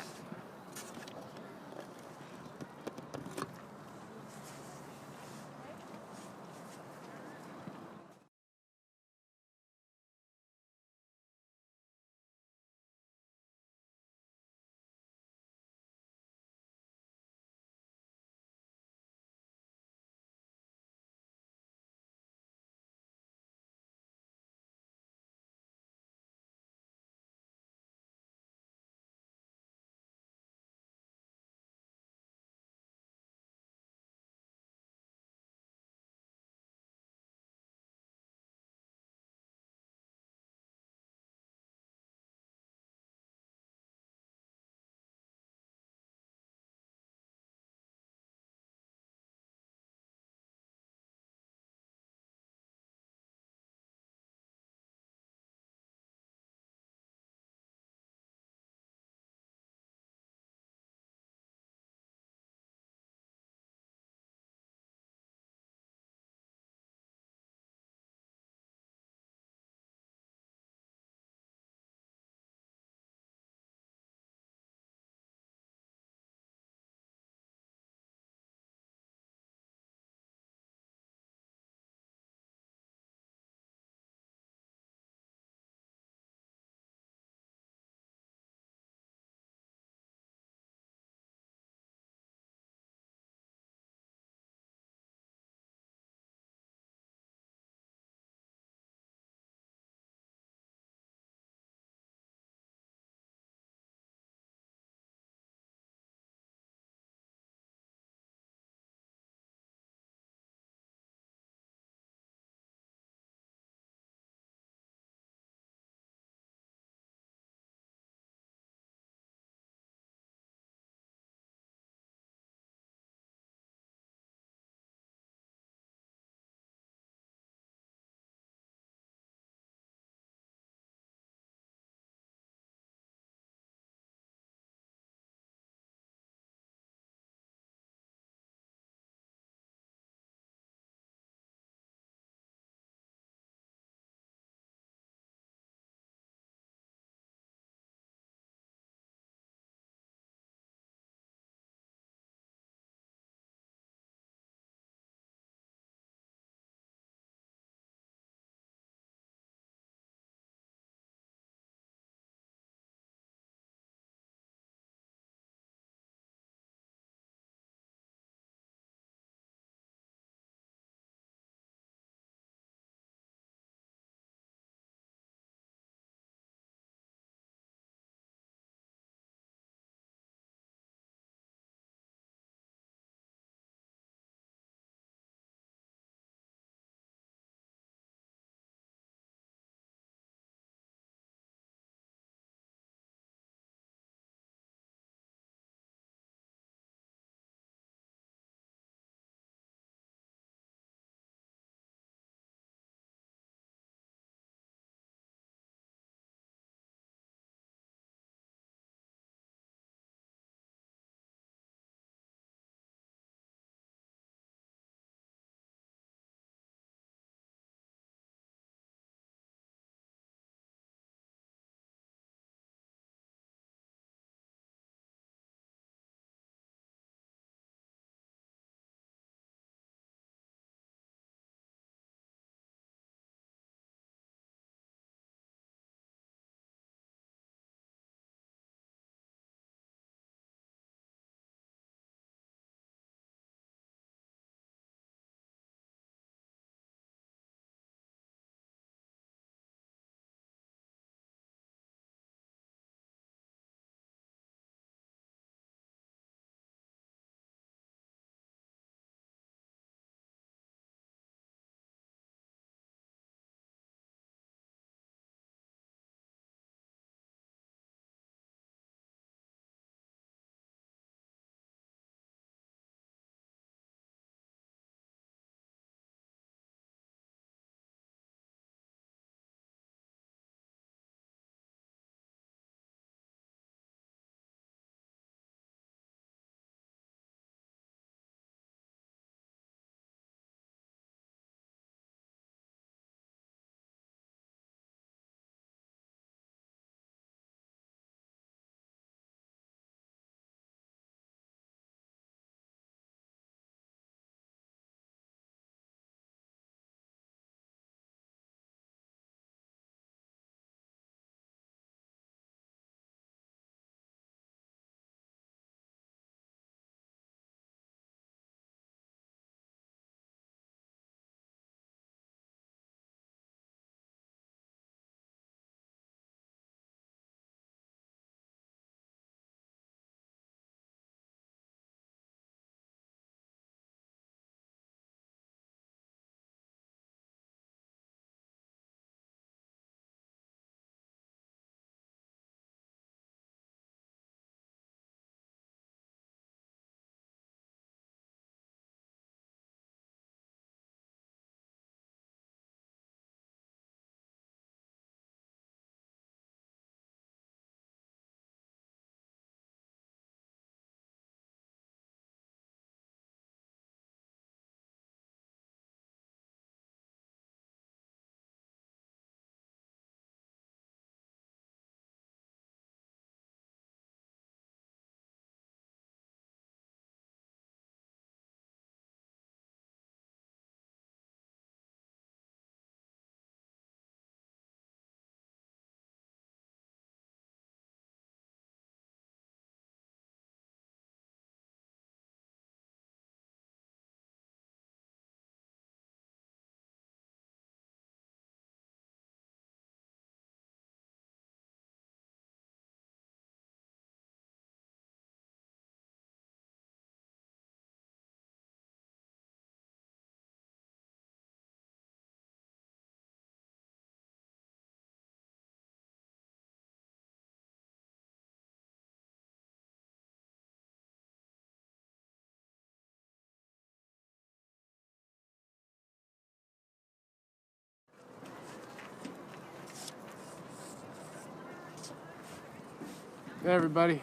Hey everybody,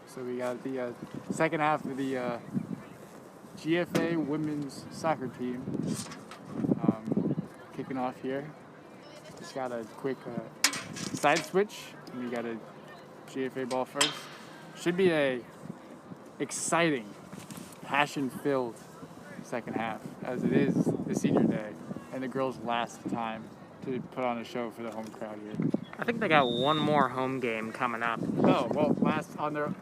so we got the second half of the GFA women's soccer team kicking off here. Just got a quick side switch, and we got a GFA ball first. Should be a exciting, passion-filled second half, as it is the senior day and the girls' last time to put on a show for the home crowd here. I think they got one more home game coming up. Oh well, last on their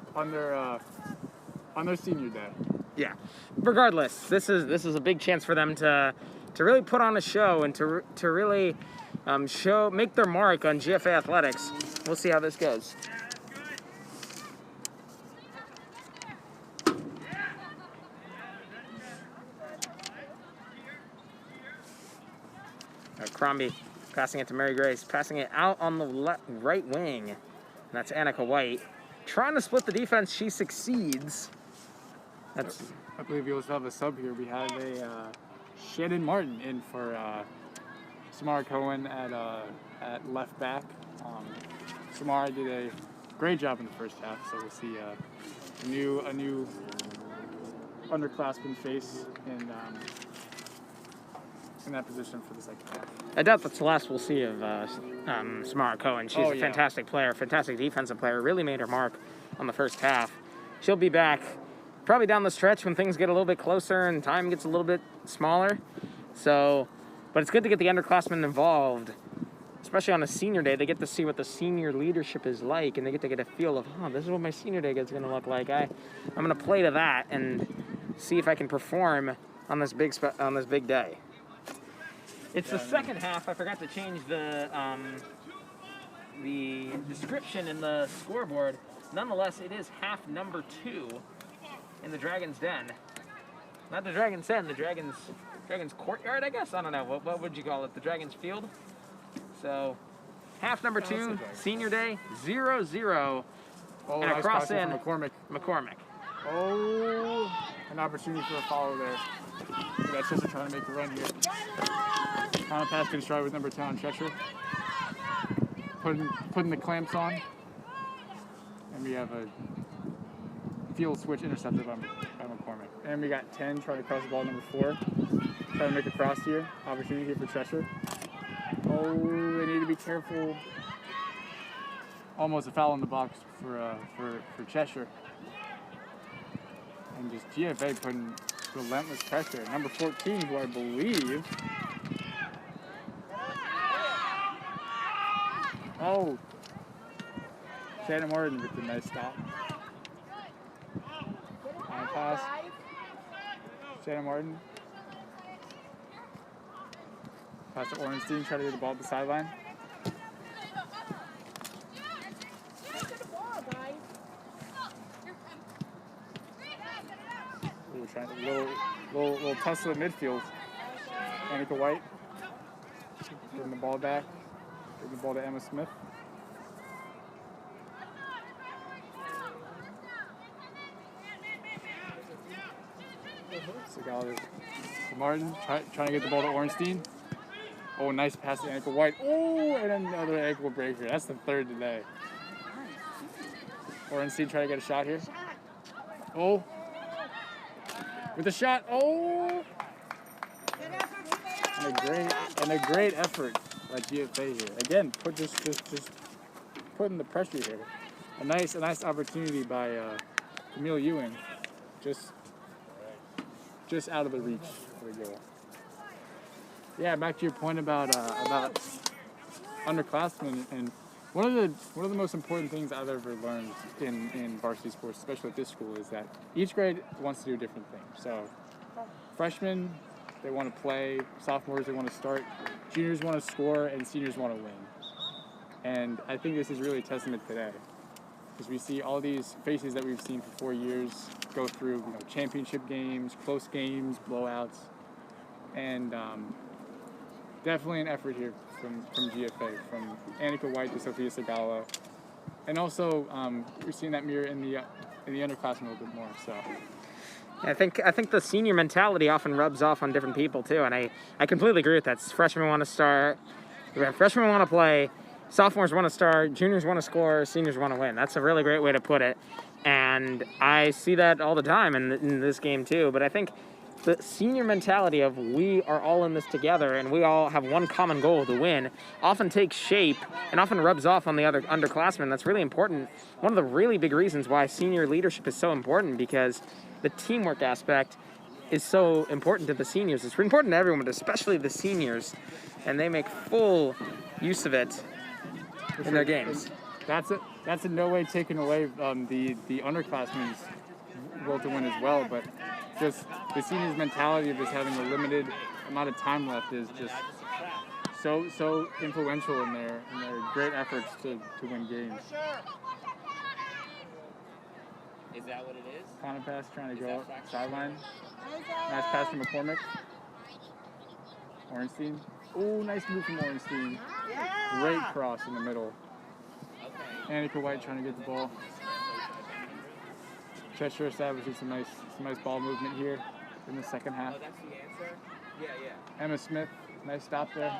senior day. Yeah. Regardless, this is a big chance for them to really put on a show and to really make their mark on GFA athletics. We'll see how this goes. Crombie passing it to Mary Grace, passing it out on the right wing. And that's Annika White. Trying to split the defense, she succeeds. I believe we also have a sub here. We have a Shannon Martin in for Samara Cohen at left back. Samara did a great job in the first half, so we'll see a new underclassman face in that position for the second half. I doubt that's the last we'll see of Samara Cohen. She's a fantastic player, fantastic defensive player. Really made her mark on the first half. She'll be back probably down the stretch when things get a little bit closer and time gets a little bit smaller. So, but it's good to get the underclassmen involved, especially on a senior day. They get to see what the senior leadership is like, and they get to get a feel of, oh, this is what my senior day is going to look like. I'm going to play to that and see if I can perform on this big day. It's the second half. I forgot to change the description in the scoreboard. Nonetheless, it is half number 2 in the Dragon's Den. Not the Dragon's Den, the Dragon's Courtyard, I guess? I don't know. What would you call it? The Dragon's Field? So, half number 2, senior day, 0-0. Oh, and nice across in McCormick. Oh, an opportunity for a follow there. That's just trying to make a run here. Final pass can stride with number 10 on Cheshire. Putting the clamps on. And we have a field switch intercepted by McCormick. And we got 10 trying to cross the ball, number 4. Trying to make a cross here. Opportunity here for Cheshire. Oh, they need to be careful. Almost a foul in the box for Cheshire. And just GFA putting relentless pressure. Number 14, who I believe... Oh! Shannon Martin with a nice stop. High pass. Shannon Martin. Pass to Ornstein, try to get the ball at the sideline. Ooh, trying a little tussle at midfield. Annika White. Getting the ball back. Getting the ball to Emma Smith. So Martin trying to get the ball to Ornstein. Oh, nice pass to Annika White. Oh, and another ankle breaker. That's the third today. Ornstein trying to get a shot here. Oh. With a shot. Oh. And a great effort by GFA here. Again, just putting the pressure here. A nice opportunity by Camille Ewing. Just out of the reach of the goal. Yeah, back to your point about underclassmen, and one of the most important things I've ever learned in varsity sports, especially at this school, is that each grade wants to do different things. So, freshmen, they want to play. Sophomores, they want to start. Juniors want to score, and seniors want to win. And I think this is really a testament today, because we see all these faces that we've seen for 4 years go through, championship games, close games, blowouts, and definitely an effort here from GFA, from Annika White to Sophia Segala, and also we're seeing that mirror in the underclassmen a little bit more. So. I think the senior mentality often rubs off on different people too, and I completely agree with that. Freshmen want to start, freshmen want to play, sophomores want to start, juniors want to score, seniors want to win. That's a really great way to put it. And I see that all the time in this game too. But I think the senior mentality of we are all in this together and we all have one common goal to win often takes shape and often rubs off on the other underclassmen. That's really important. One of the really big reasons why senior leadership is so important, because the teamwork aspect is so important to the seniors. It's important to everyone, but especially the seniors, and they make full use of it in their games. That's in no way taking away the underclassmen's will to win as well, but just the seniors' mentality of just having a limited amount of time left is just so influential in their great efforts to win games. Is that what it is? Counter pass trying to go sideline. Nice pass from McCormick. Ornstein. Ooh, nice move from Ornstein. Great cross in the middle. Annika White trying to get the ball. Cheshire establishes some nice ball movement here in the second half. Oh, that's the answer? Yeah. Emma Smith, nice stop there.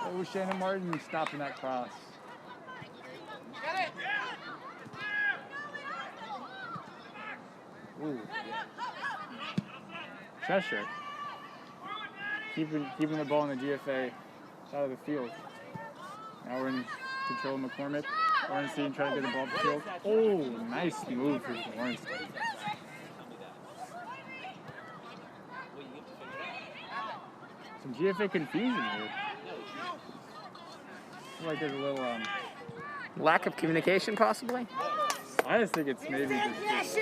Oh, Shannon Martin stopping that cross. Ooh. Cheshire keeping the ball in the GFA out of the field. Now we're in control of McCormick. Ornstein trying to get the ball up the field. Oh, nice move from Ornstein. Some GFA confusion here. I feel like there's a little Lack of communication, possibly? I just think it's maybe just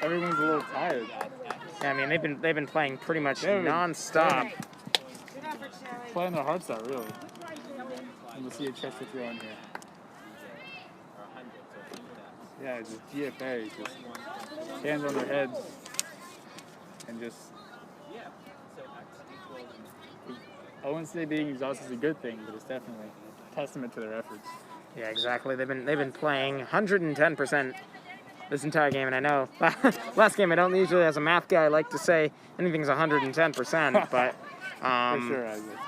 everyone's a little tired. Yeah, I mean, they've been playing pretty much non-stop. Playing their hearts out, really. And we'll see a Chester throw in here. Yeah, just GFA, just hands on their heads, and just I wouldn't say being exhausted is a good thing, but it's definitely a testament to their efforts. Yeah, exactly. They've been playing 110% this entire game, and I know last game I don't usually, as a math guy, like to say anything's 110%, but For sure, Isaac.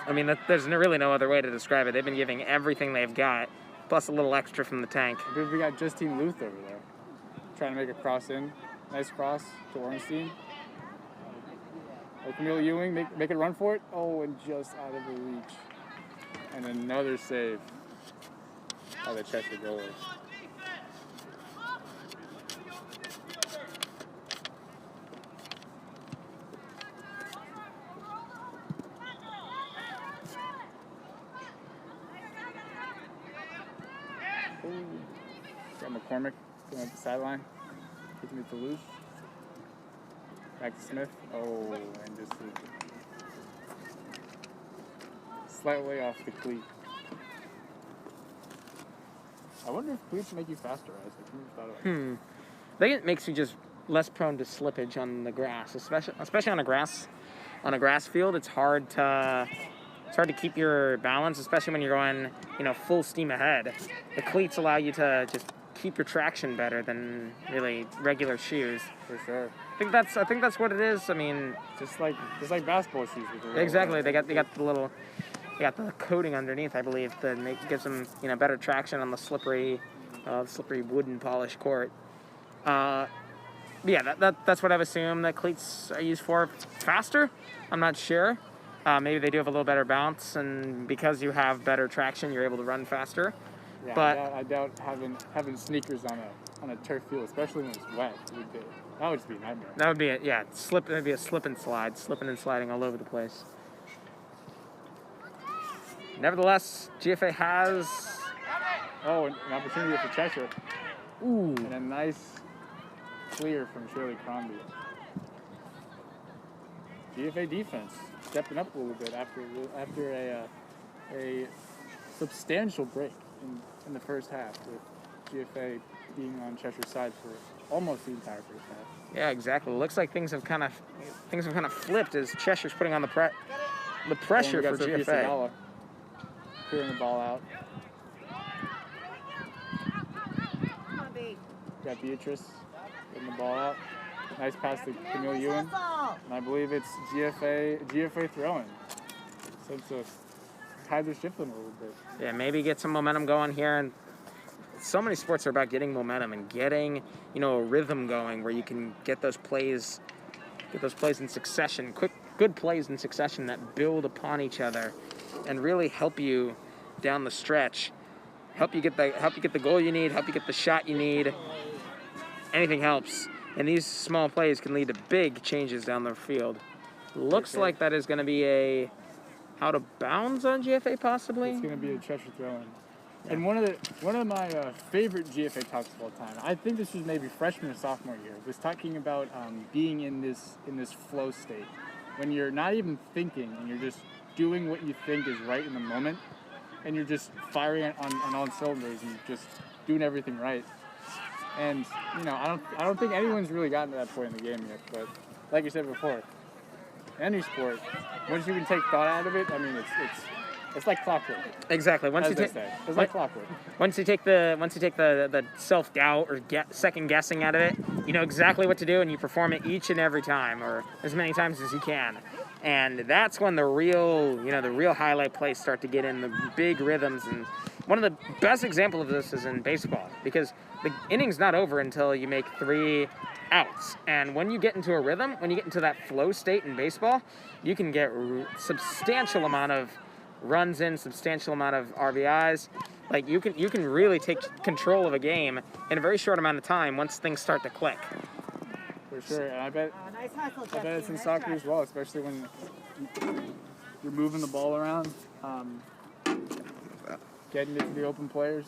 I mean, there's really no other way to describe it. They've been giving everything they've got, plus a little extra from the tank. We got Justine Luth over there, trying to make a cross in. Nice cross to Ornstein. Oh, Camille Ewing, make a run for it. Oh, and just out of the reach. And another save by the Cheshire goalie. Got McCormick going up the sideline. Kicking it to Luce. Back to Smith. Oh, and just slightly off the cleat. I wonder if cleats make you faster, Isaac. I never thought of it. I think it makes you just less prone to slippage on the grass, especially on a grass field. It's hard to keep your balance, especially when you're going, full steam ahead. The cleats allow you to just keep your traction better than really regular shoes. For sure. I think that's what it is. I mean, Just like basketball shoes. With the exactly. They got the coating underneath, I believe, that gives them better traction on the slippery wooden polished court. Yeah, that's what I've assumed that cleats are used for. Faster, I'm not sure. Maybe they do have a little better bounce, and because you have better traction, you're able to run faster. Yeah, But I doubt having sneakers on a turf field, especially when it's wet, that would just be a nightmare. that would be it. Yeah, it'd be a slip and slide, slipping and sliding all over the place. Nevertheless, GFA has Oh, an opportunity for Cheshire. ooh. And a nice clear from Shirley Crombie. GFA defense stepping up a little bit after a substantial break in the first half, with GFA being on Cheshire's side for almost the entire first half. Yeah, exactly. It looks like things have kind of flipped as Cheshire's putting on the pressure And we for got Sophia GFA. Segala clearing the ball out. Come on, B. Got Beatrice getting the ball out. Nice pass to Camille Ewan. And I believe it's GFA throwing. sense of tides are shifting a little bit. Yeah, maybe get some momentum going here. And so many sports are about getting momentum and getting, a rhythm going where you can get those plays in succession, good plays in succession that build upon each other and really help you down the stretch. Help you get the goal you need, help you get the shot you need. Anything helps. And these small plays can lead to big changes down the field. Looks like that is going to be a out of bounds on GFA possibly. It's going to be a Cheshire throw-in. Yeah. And one of my favorite GFA talks of all time, I think this was maybe freshman or sophomore year, was talking about being in this flow state when you're not even thinking and you're just doing what you think is right in the moment, and you're just firing on all cylinders and just doing everything right. And I don't think anyone's really gotten to that point in the game yet. But like you said before, any sport, once you can take thought out of it, I mean it's like clockwork. Exactly. It's like clockwork. Once you take the self-doubt or second guessing out of it, you know exactly what to do and you perform it each and every time or as many times as you can. And that's when the real highlight plays start to get in the big rhythms. And one of the best examples of this is in baseball, because the inning's not over until you make 3 outs. And when you get into a rhythm, when you get into that flow state in baseball, you can get substantial amount of runs in, substantial amount of RBIs. Like you can really take control of a game in a very short amount of time once things start to click. For sure, and I bet it's in soccer as well, especially when you're moving the ball around, getting it to the open players.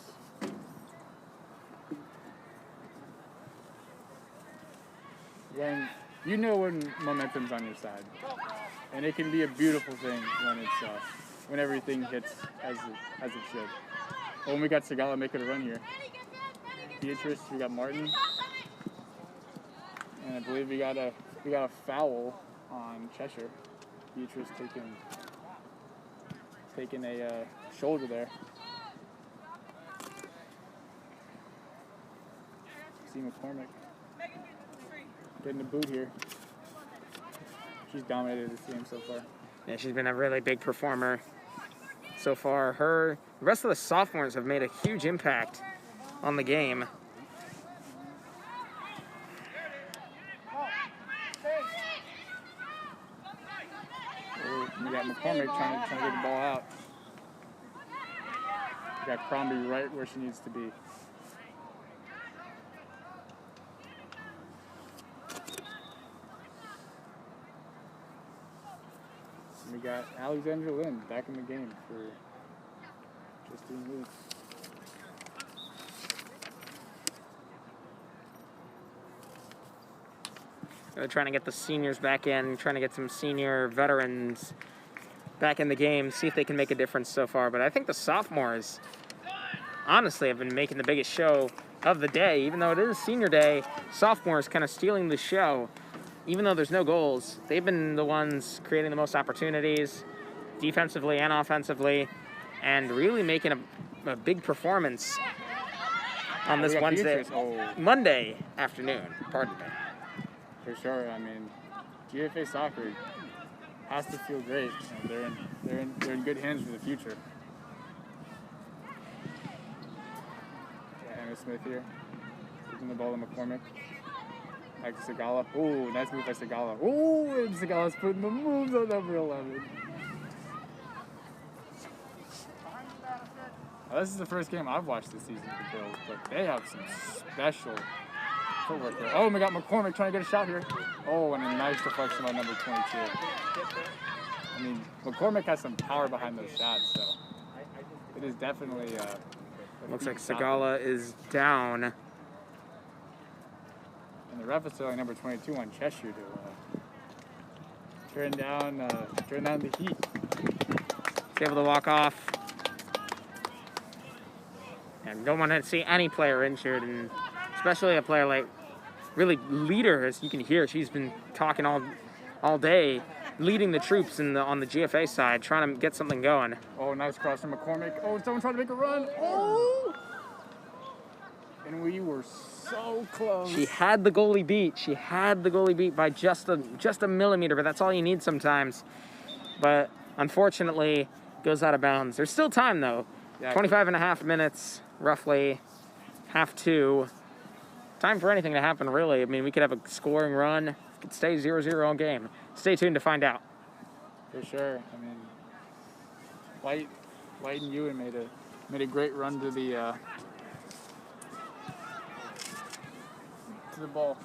When momentum's on your side, and it can be a beautiful thing when everything hits as it should. When we got Segala making a run here, Beatrice, we got Martin, and I believe we got a foul on Cheshire. Beatrice taking a shoulder there. See McCormick getting the boot here. She's dominated this game so far. Yeah, she's been a really big performer so far. The rest of the sophomores have made a huge impact on the game. We got McCormick trying to get the ball out. We got Crombie right where she needs to be. We got Alexandra Lynn back in the game for Justine Lee. They're trying to get the seniors back in, trying to get some senior veterans back in the game, see if they can make a difference so far. But I think the sophomores, honestly, have been making the biggest show of the day. Even though it is senior day, sophomores kind of stealing the show. Even though there's no goals, they've been the ones creating the most opportunities, defensively and offensively, and really making a big performance on this Monday afternoon. Pardon me. For sure. I mean, GFA soccer has to feel great. They're in good hands for the future. Anna Smith here, giving the ball to McCormick. Back to Segala. Ooh, nice move by Segala. Ooh, and Segala's putting the moves on number 11. Now, this is the first game I've watched this season with the Bills, but they have some special footwork here. Oh, we got McCormick trying to get a shot here. Oh, and a nice deflection by number 22. I mean, McCormick has some power behind those shots, so it is definitely looks like Segala is down. And the ref is telling number 22 on Cheshire to turn down the heat. He's able to walk off. And don't want to see any player injured, and especially a player like really leader, as you can hear. She's been talking all day, leading the troops on the GFA side, trying to get something going. Oh, nice cross from McCormick. Oh, someone trying to make a run. Oh! And we were so close. She had the goalie beat. She had the goalie beat by just a millimeter, but that's all you need sometimes. But unfortunately goes out of bounds. There's still time, though. Yeah, 25 and a half minutes, roughly, half two. Time for anything to happen, really. I mean, we could have a scoring run. It could stay 0-0 all game. Stay tuned to find out. For sure. I mean, White and Ewan made a great run to the ball.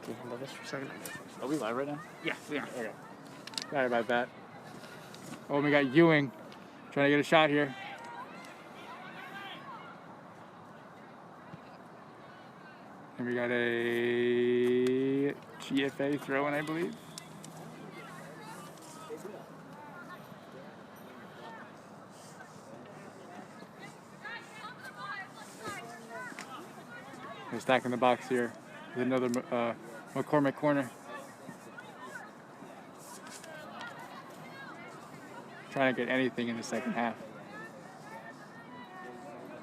Can you handle this for a second? Are we live right now? Yeah, we are. Okay. Sorry about that. Oh, we got Ewing trying to get a shot here. And we got a GFA throw-in, I believe. We're stacking the box here with another McCormick corner. Trying to get anything in the second half.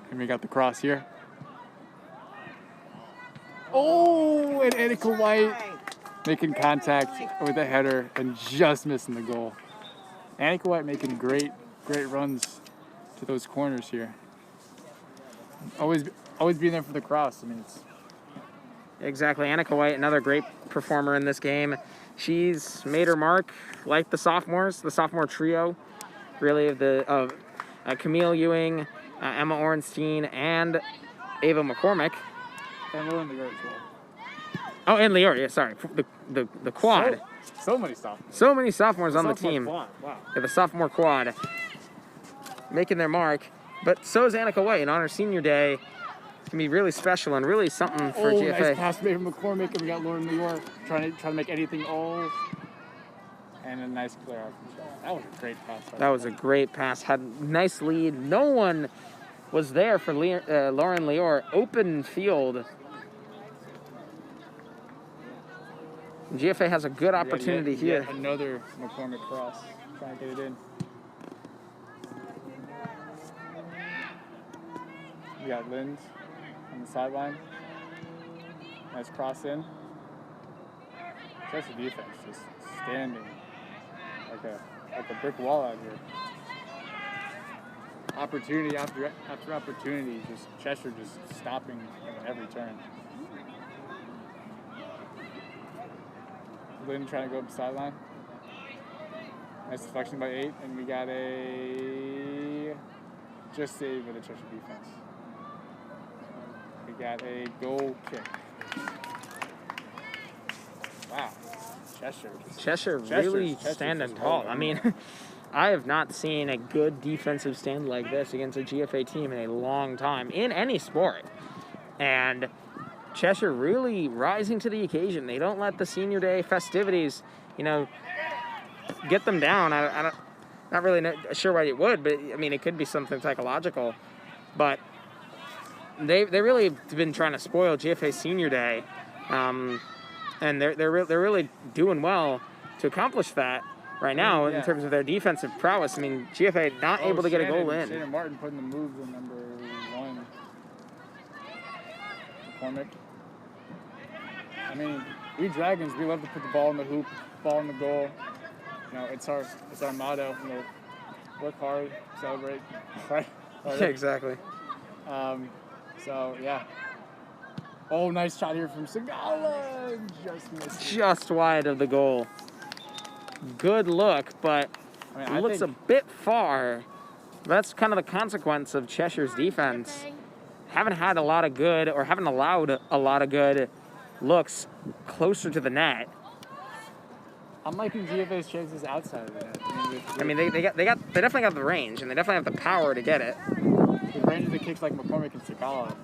And we got the cross here. Oh, and Annika White making contact with the header and just missing the goal. Annika White making great runs to those corners here. Always being there for the cross. I mean, it's Exactly. Annika White, another great performer in this game. She's made her mark like the sophomore trio, really, of Camille Ewing, Emma Orenstein, and Ava McCormick. and Lauren Lear as well. Oh, and Leor, yeah, sorry. The quad. So many sophomores. So many sophomores on the Sophomore team. quad. Wow. Yeah, the sophomore quad making their mark. But so is Annika White. And on her senior day, it's going to be really special and really something for GFA. Nice pass made from McCormick, and we got Lauren Leor trying to make anything all. And a nice clear out. That was a great pass. That was a great pass. Had a nice lead. No one was there for Lauren Leor. Open field. GFA has a good opportunity here. Yet another McCormick cross. Trying to get it in. We got Linz on the sideline. Nice cross in. Cheshire defense just standing like a brick wall out here. Opportunity after opportunity, just Cheshire just stopping at every turn. Lynn trying to go up the sideline. Nice deflection by 8, and we got a just save by the Cheshire defense. We got a goal kick. Wow. Cheshire Really standing tall. I mean, I have not seen a good defensive stand like this against a GFA team in a long time in any sport. And Cheshire really rising to the occasion. They don't let the senior day festivities, get them down. Not really sure why it would, but I mean, it could be something psychological. But they really have been trying to spoil GFA senior day. And they're really doing well to accomplish that right now in terms of their defensive prowess. I mean, GFA not able to get a goal in. Shannon Martin putting the moves in number 1. McCormick. I mean, we Dragons, we love to put the ball in the hoop, ball in the goal. It's our motto. Work hard, celebrate. Right? Yeah, exactly. So yeah. Oh, nice shot here from Segala. Just missed it. Just wide of the goal. Good look, but it looks a bit far. That's kind of the consequence of Cheshire's defense. Haven't allowed a lot of good looks closer to the net. I'm liking GFA's chances outside of the net. They definitely got the range, and they definitely have the power to get it. The range of the kicks like McCormick and Segala.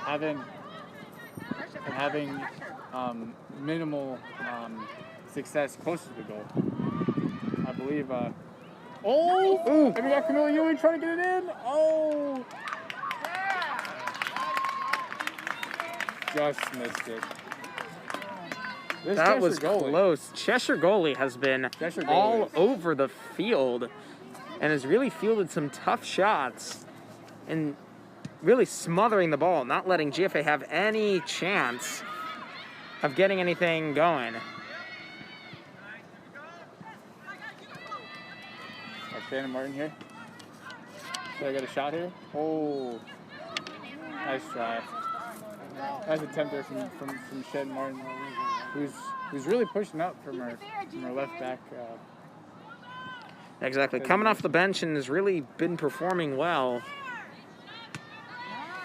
Having minimal success close to the goal. I believe. And we got Camilla Ewing trying to get it in. Oh! Just missed it. This That was Cheshire goalie. close. Cheshire goalie has been Cheshire goalie all is- over the field and has really fielded some tough shots and really smothering the ball, not letting GFA have any chance of getting anything going. Shannon Martin here. So I got a shot here. Oh, nice try. Nice attempt there from Shannon Martin, who's really pushing up from her left back. Exactly. Coming off the bench and has really been performing well.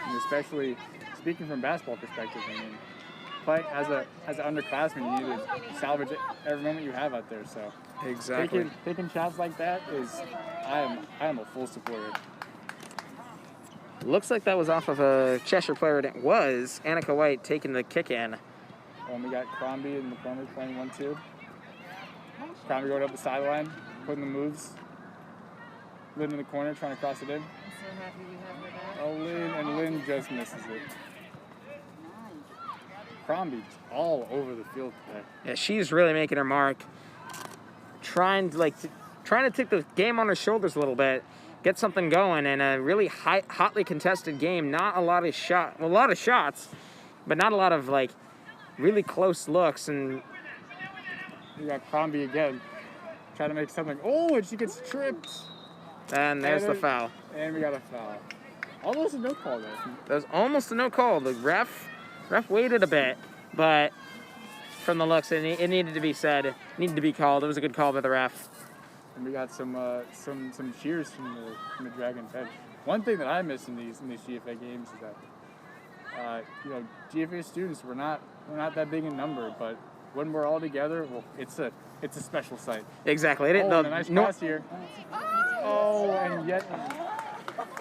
And especially speaking from basketball perspective, I mean, play as an underclassman, you need to salvage every moment you have out there. So Exactly. taking shots like that is, I am a full supporter. Looks like that was off of a Cheshire player, and it was Annika White taking the kick in. And we got Crombie in the corner playing 1-2. Crombie going up the sideline, putting the moves. Lynn in the corner trying to cross it in. I'm so happy we have her back. Oh, Lynn, and Lynn just misses it. Crombie all over the field today. Yeah, she's really making her mark. Trying to take the game on her shoulders a little bit, get something going in a really hotly contested game. Not a lot of a lot of shots, but not a lot of like really close looks. And We got Crombie again, trying to make something. Oh, and she gets tripped. and there's the And foul. And we got a foul. Almost a no call there. That was almost a no call. The ref waited a bit, but from the looks, it needed to be said. It needed to be called. It was a good call by the ref. And we got some cheers from the Dragon bench. One thing that I miss in these GFA games is that GFA students we're not that big in number, but when we're all together, well, it's a special sight. Exactly. And a nice pass here. Oh, and yet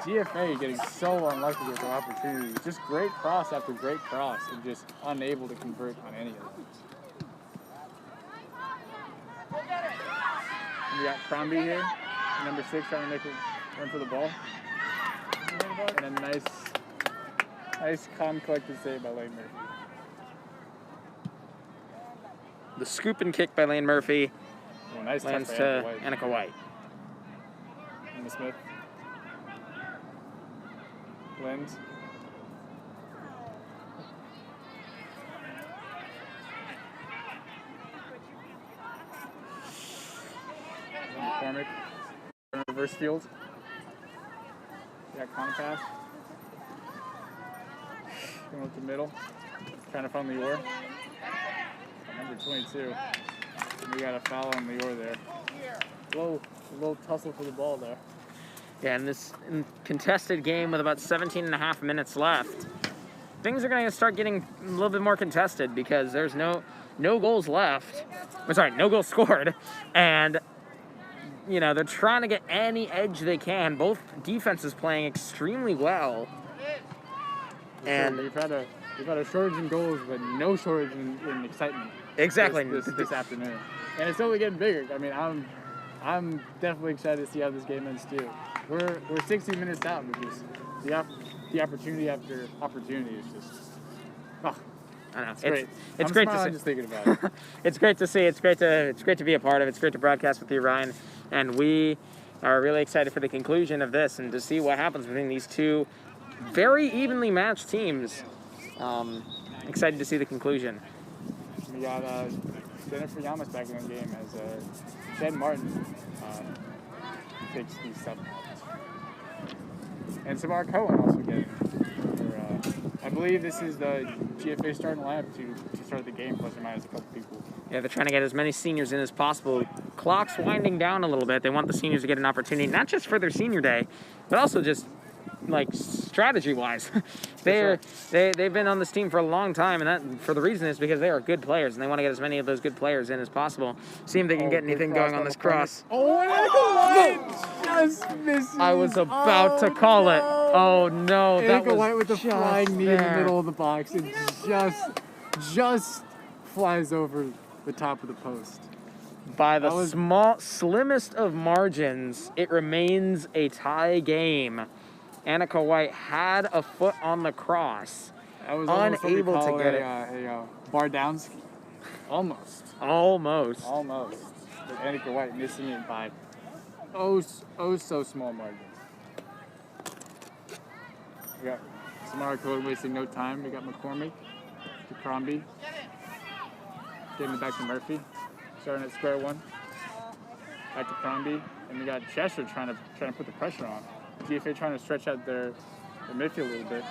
GFA getting so unlucky with their opportunities. Just great cross after great cross, and just unable to convert on any of them. And we got Crombie here, number 6, trying to make a run for the ball. And a nice calm, collected save by Lane Murphy. The scoop and kick by Lane Murphy Oh, nice touch lands by to Annika White. Annika White. Emma Smith. Lens. McCormick. Reverse field. We got Conpass. Going up the middle. Trying to find Lior. Number 22. And we got a foul on Lior there. Whoa, a little tussle for the ball there. Yeah, in this contested game with about 17 and a half minutes left, things are going to start getting a little bit more contested because there's no goals left. I'm sorry, no goals scored. And, they're trying to get any edge they can. Both defenses playing extremely well. And we've had a shortage in goals, but no shortage in excitement. exactly. This afternoon, and it's only getting bigger. I mean, I'm definitely excited to see how this game ends too. We're 60 minutes out, but just the opportunity after opportunity is just I know. it's great. It's I'm great to smiling see. just thinking about it. It's great to see. It's great to be a part of. It's great to broadcast with you, Ryan. And we are really excited for the conclusion of this and to see what happens between these two very evenly matched teams. Excited to see the conclusion. We got Jennifer Yamas back in the game as Jen Martin takes these sub. And Samara Cohen also getting I believe this is the GFA starting lineup to start the game, plus or minus a couple people. Yeah, they're trying to get as many seniors in as possible. Clock's winding down a little bit. They want the seniors to get an opportunity, not just for their senior day, but also just like strategy-wise. They've been on this team for a long time, and that for the reason is because they are good players, and they want to get as many of those good players in as possible. See if they can get anything going on this cross. Oh, and Annika White just misses. I was about to call it. Oh no, that Annika was White with the just flying knee in the there. middle of the box. It just flies over the top of the post. By the That was- slimmest of margins, it remains a tie game. Annika White had a foot on the cross. I was almost what we Unable to call get it. a Bardowski. Almost. Almost. Almost. With Annika White missing it by so small margin. We got Samara Code wasting no time. We got McCormick to Crombie. Getting it back to Murphy. Starting at square one. Back to Crombie. And we got Cheshire trying to put the pressure on. GFA trying to stretch out their midfield a little bit.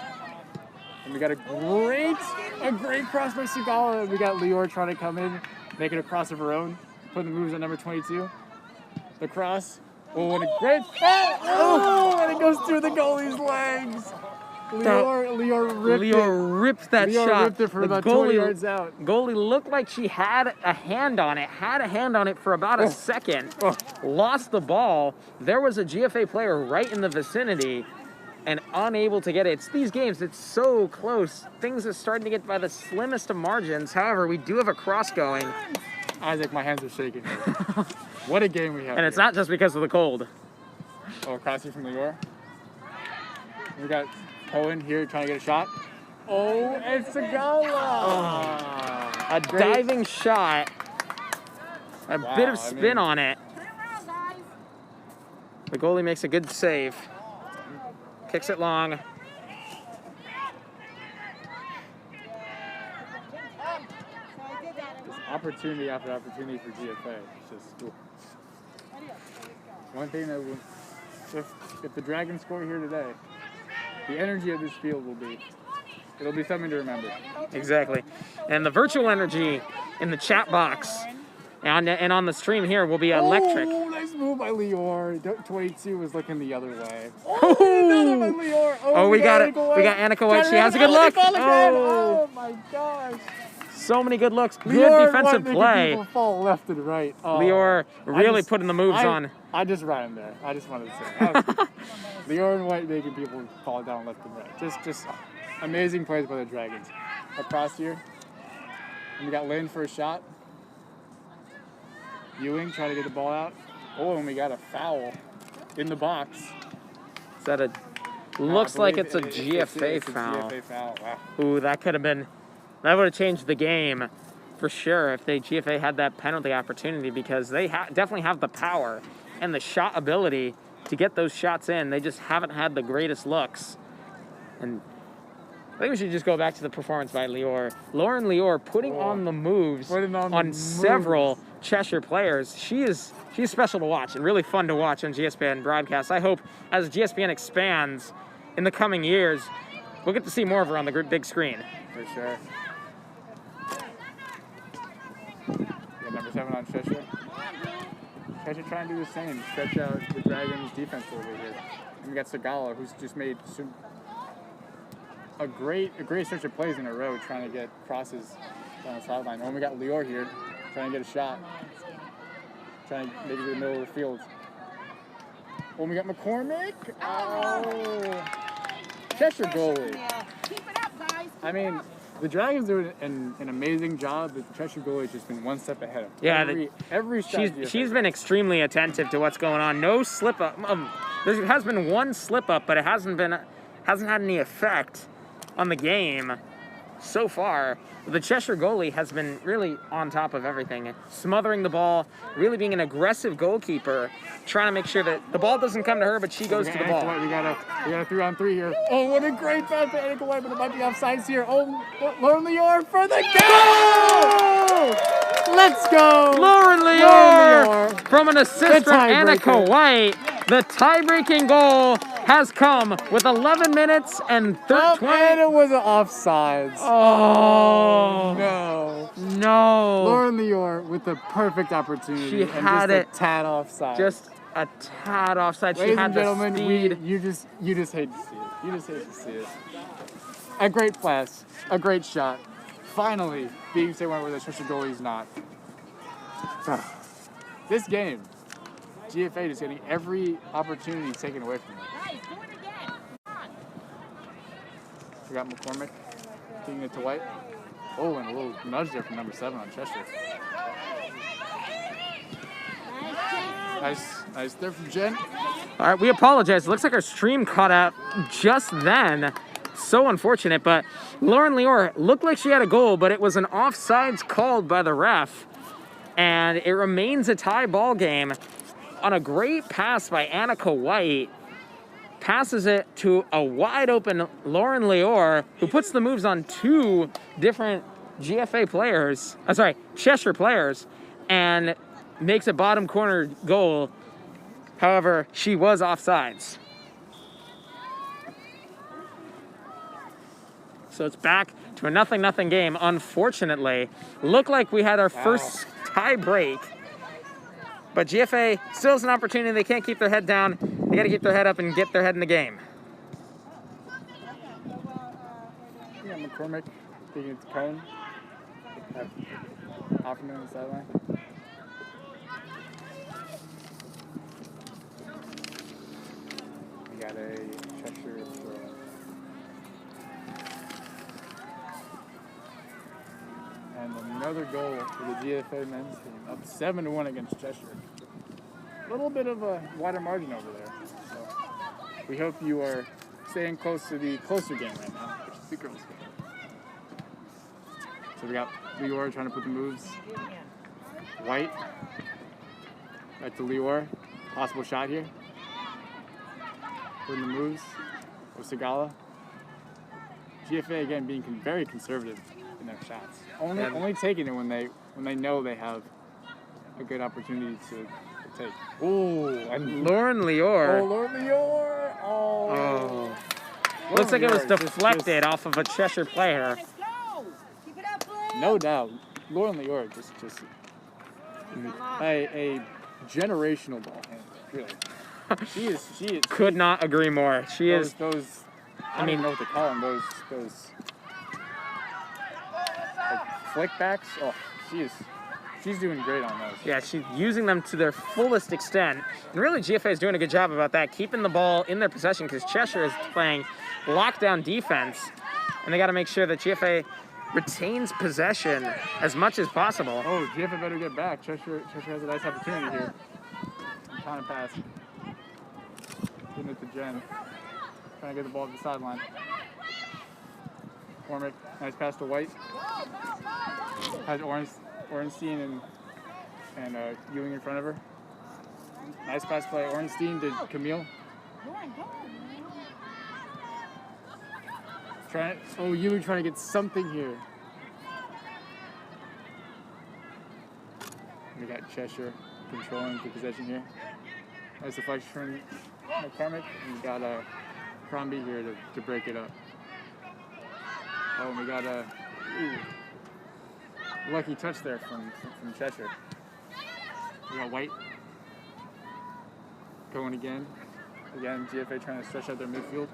And we got a great cross by Segala. We got Lior trying to come in, make it a cross of her own. Putting the moves on number 22. The cross. Oh, and a great and it goes through the goalie's legs. Lior ripped that Lior shot. ripped it for about 20 yards out. Goalie looked like she had a hand on it for about a second. Lost the ball. There was a GFA player right in the vicinity and unable to get it. It's these games, it's so close. Things are starting to get by the slimmest of margins. However, we do have a cross going. Isaac, my hands are shaking here. What a game we have. And it's not just because of the cold. Oh, crossing from Lior. We got Cohen here trying to get a shot. Oh, and Segala! A diving shot. A bit of spin on it. The goalie makes a good save. Kicks it long. Just opportunity after opportunity for GFA. It's just cool. One thing that will, if the Dragons score here today, the energy of this field it'll be something to remember. Exactly. And the virtual energy in the chat box and on the stream here will be electric. Oh, nice move by Lior. 22 was looking the other way. Oh, another by Lior. We got Annika White. She has a good look. Oh my gosh. So many good looks. Good Lior defensive play. People fall left and right. Oh, Lior really putting the moves on. I just ran there. I just wanted to say. Lior and White making people fall down left and right. Just amazing plays by the Dragons. Across here. And we got Lynn for a shot. Ewing trying to get the ball out. Oh, and we got a foul in the box. Is that a... Looks like it's a GFA foul. GFA foul. Wow. Ooh, that could have been... That would have changed the game for sure if GFA had that penalty opportunity, because they definitely have the power and the shot ability to get those shots in. They just haven't had the greatest looks. And I think we should just go back to the performance by Lior. Lauren Lior putting on the moves on several Cheshire players. She's special to watch and really fun to watch on GSPN broadcast. I hope as GSPN expands in the coming years, we'll get to see more of her on the big screen. For sure. Yeah, number 7 on Cheshire. Cheshire trying to do the same, stretch out the Dragons' defense a little bit here. And we got Segala, who's just made a great stretch of plays in a row, trying to get crosses down the sideline. And we got Lior here, trying to get a shot, trying to make it to the middle of the field. And we got McCormick. Oh, Cheshire goalie. Keep it up, guys. I mean, the Dragons do an amazing job, but the Cheshire goalie has just been one step ahead of every shot. She's been extremely attentive to what's going on. No slip up. There has been one slip up, but it hasn't had any effect on the game so far. The Cheshire goalie has been really on top of everything, smothering the ball, really being an aggressive goalkeeper, trying to make sure that the ball doesn't come to her, but she goes to the ball. We got a 3-on-3 here. Oh, what a great pass by Annika White, but it might be offsides here. Oh, Lauren Lior for the goal! Let's go! Lauren Lior from an assist from Annika White. The tie-breaking goal has come with 11 minutes and 13. And it was an offsides. Oh. No. Lauren Lior with the perfect opportunity. She had it. Just a tad offside. Just a tad offside. Ladies she had and gentlemen, the speed. you just hate to see it. You just hate to see it. A great pass. A great shot. Finally, being someone where the Cheshire goalie's not. This game, GFA is getting every opportunity taken away from them. Guys, do it again. Come on. We got McCormick kicking it to White. Oh, and a little nudge there from number 7 on Cheshire. Nice there from Jen. All right, we apologize. It looks like our stream cut out just then. so unfortunate, but Lauren Lior looked like she had a goal, but it was an offsides called by the ref, and it remains a tie ball game on a great pass by Annika White. Passes it to a wide open Lauren Lior, who puts the moves on two different Cheshire players, and makes a bottom corner goal. However, she was offsides. So it's back to a 0-0 game, unfortunately. Looked like we had our first tie break. But GFA still has an opportunity. They can't keep their head down. They got to keep their head up and get their head in the game. Yeah, McCormick taking it to Cone. Hoffman on the sideline. We got a Cheshire throw. And another goal for the GFA men's team, up 7-1 against Cheshire. A little bit of a wider margin over there. So we hope you are staying close to the closer game right now, which is the girls' game. So we got Lior trying to put the moves. White. Back to Lior. Possible shot here. Putting the moves. Osagala. GFA again being very conservative in their shots. Only taking it when they know they have a good opportunity to take. Ooh, and Lauren Lior. Oh, Lauren Lior. Oh. Looks like it was Lior deflected off of a Cheshire player. Let's go. Keep it up, Flynn. No doubt. Lauren Lior just a generational ball handler, really. She is. Could not agree more. She is. Those. I don't even know what to call them. Those. Like flick backs. Oh, she's doing great on those. Yeah, she's using them to their fullest extent. And really, GFA is doing a good job about that, keeping the ball in their possession, because Cheshire is playing lockdown defense. And they got to make sure that GFA retains possession as much as possible. Oh, GFA better get back. Cheshire has a nice opportunity here. Kind of pass. Getting it to Jen. Trying to get the ball to the sideline. Cormick, nice pass to White. Has Ornstein and Ewing in front of her. Nice pass play. Ornstein to Camille. Ewing trying to get something here. We got Cheshire controlling the possession here. Nice deflection from McCormick. And we got Crombie here to break it up. Oh, and we got a lucky touch there from Cheshire. We got White going again. Again, GFA trying to stretch out their midfield.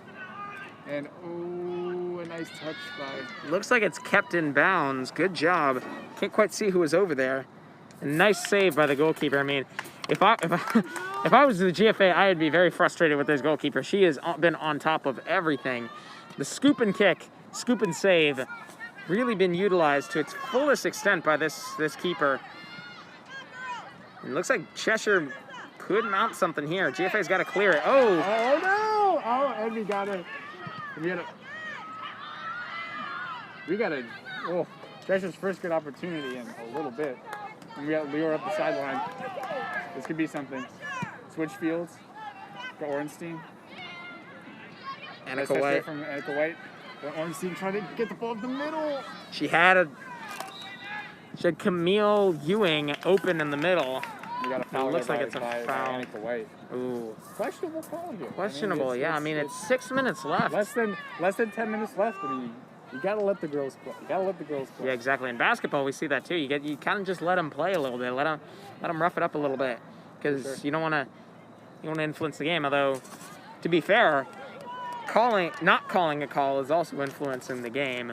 And a nice touch by. Looks like it's kept in bounds. Good job. Can't quite see who was over there. A nice save by the goalkeeper. I mean, if I was the GFA, I'd be very frustrated with this goalkeeper. She has been on top of everything. The scoop and kick, scoop and save, really been utilized to its fullest extent by this keeper. It looks like Cheshire could mount something here. GFA's got to clear it. Oh no! Oh, and we got a. Oh, Cheshire's first good opportunity in a little bit. And we got Lior up the sideline. This could be something. Switch fields. Got Ornstein. Annika White. From Annika White. Ornstein trying to get the ball up the middle. She had Camille Ewing open in the middle. We got a foul. It looks like it's a by foul. Annika White. Ooh. Questionable call here. Questionable, I mean, it's 6 minutes left. Less than 10 minutes left, but you gotta let the girls play. Yeah, exactly. In basketball, we see that too. You kind of just let them play a little bit, let them rough it up a little bit, because you don't want to influence the game. Although, to be fair, not calling a call is also influencing the game.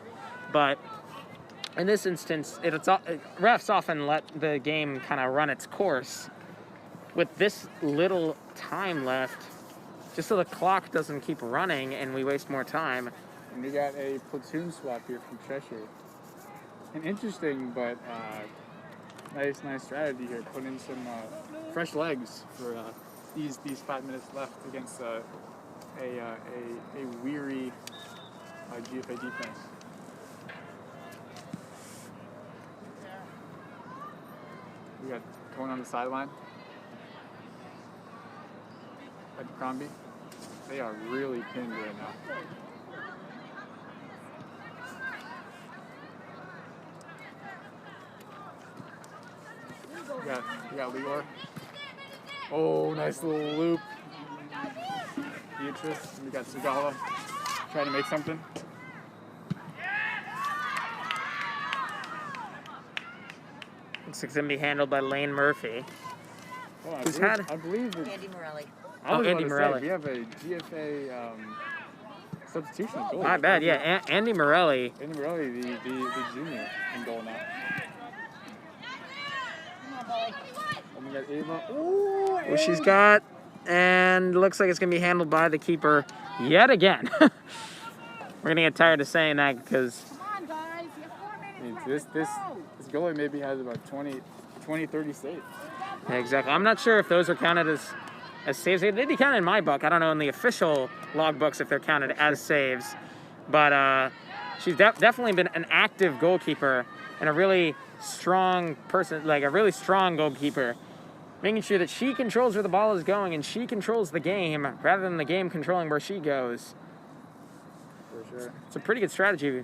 But in this instance, refs often let the game kind of run its course. With this little time left, just so the clock doesn't keep running and we waste more time. And we got a platoon swap here from Cheshire. An interesting but nice strategy here. Put in some fresh legs for these 5 minutes left against a weary GFA defense. We got Cohen on the sideline. Abercrombie. They are really pinned right now. We got Leor. Oh, nice little loop. Beatrice. We got Sugala trying to make something. Looks like it's going to be handled by Lane Murphy. Oh, I believe it's Andy Morelli. Andy Morelli. We have a GFA substitution goal. Not bad, yeah. Andy Morelli. Andy Morelli, the junior in goal now. And we got Ava. Ooh, Well, she's got, and looks like it's going to be handled by the keeper yet again. We're going to get tired of saying that because Come on, guys. You have 4 minutes left. this goalie maybe has about 20, 30 saves. yeah, exactly. I'm not sure if those are counted as saves. They'd be counted in my book. I don't know in the official logbooks if they're counted as saves. But she's definitely been an active goalkeeper and a really strong person, like a really strong goalkeeper, making sure that she controls where the ball is going and she controls the game rather than the game controlling where she goes. For sure. It's a pretty good strategy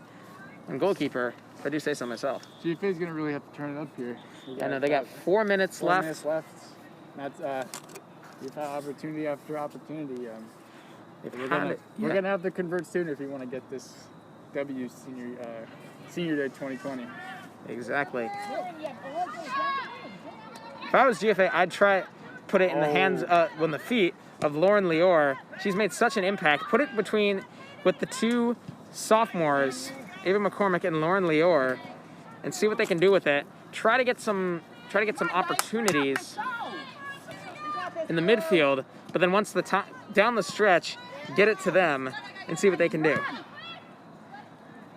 on goalkeeper, if I do say so myself. GFA's going to really have to turn it up here. I know they got 4 minutes 4 left. minutes left. That's we've had opportunity after opportunity. We're gonna have to convert soon if we want to get this W senior day 2020. Exactly. If I was GFA, I'd try put it in the hands, on the feet of Lauren Leor. She's made such an impact. Put it with the two sophomores, Ava McCormick and Lauren Leor, and see what they can do with it. Try to get some opportunities in the midfield, but then once down the stretch, get it to them and see what they can do.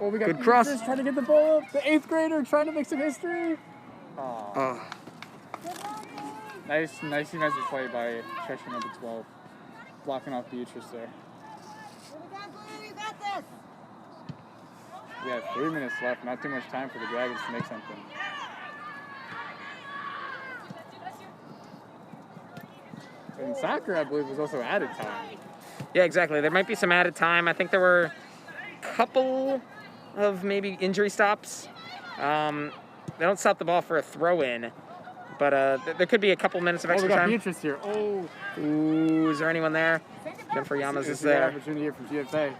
Oh, we got Good cross. Beatrice trying to get the ball up. The 8th grader trying to make some history. Oh. Nice defensive play by Cheshire number 12, blocking off Beatrice there. You got this. We have 3 minutes left. Not too much time for the Dragons to make something. In soccer, I believe, was also added time. Yeah, exactly. There might be some added time. I think there were a couple of maybe injury stops. They don't stop the ball for a throw-in, but there could be a couple minutes of extra we got time. Beatrice here. Oh. Ooh, is there anyone there? Jennifer Yamas is there. Opportunity here from GFA.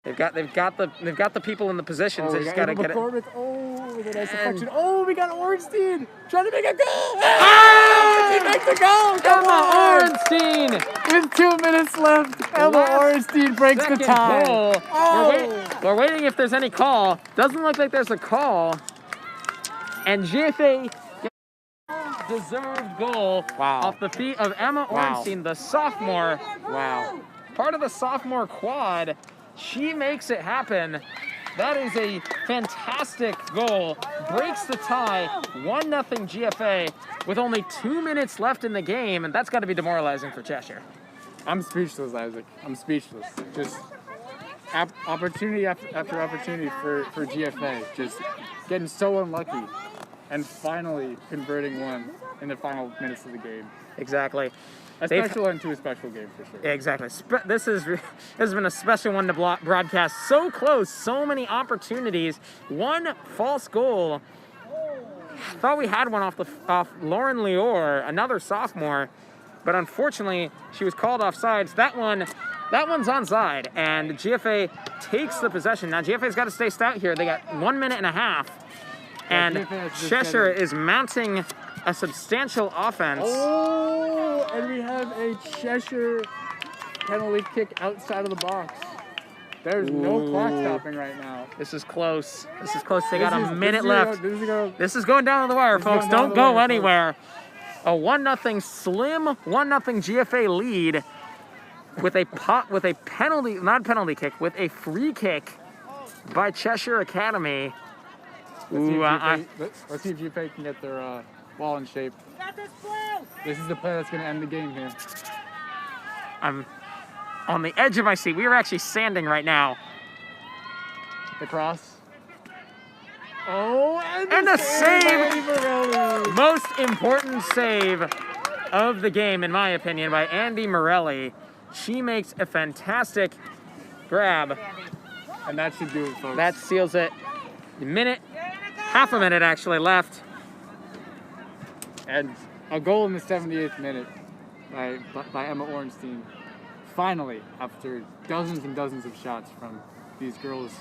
They've got the people in the positions. They just got to get it. Oh, with a nice deflection. Oh, we got Ornstein trying to make a goal. Oh! She makes a goal. Come on, Ornstein! With 2 minutes left, Emma Ornstein breaks the Second tie. goal. Oh. We're waiting if there's any call. Doesn't look like there's a call. And GFA deserved goal off the feet of Emma Ornstein, the sophomore. Wow. Part of the sophomore quad. She makes it happen. That is a fantastic goal. Breaks the tie. 1-0 GFA with only 2 minutes left in the game, and that's got to be demoralizing for Cheshire. I'm speechless, Isaac. I'm speechless. Just opportunity after opportunity for GFA. Just getting so unlucky and finally converting one in the final minutes of the game. Exactly. A special end to a special game for sure. Exactly. This has been a special one to broadcast. So close, so many opportunities. One false goal. Thought we had one off Lauren Leor, another sophomore, but unfortunately she was called offsides. That one's onside, and GFA takes the possession. Now GFA's got to stay stout here. They got 1 minute and a half, and Cheshire is mounting a substantial offense. Oh, and we have a Cheshire penalty kick outside of the box. There's no clock stopping right now. This is close. They got a minute left. This is going down to the wire, folks. going down Don't the go wire, anywhere. A 1-0 slim 1-0 GFA lead with a penalty, not penalty kick, with a free kick by Cheshire Academy. Let's see if GFA can get their ball in shape. This is the play that's going to end the game here. I'm on the edge of my seat. We are actually sanding right now. The cross. Oh, And a save! by Morelli. Most important save of the game, in my opinion, by Andy Morelli. She makes a fantastic grab. And that should do it, folks. That seals it. Half a minute actually left. And a goal in the 78th minute by Emma Ornstein. Finally, after dozens and dozens of shots from these girls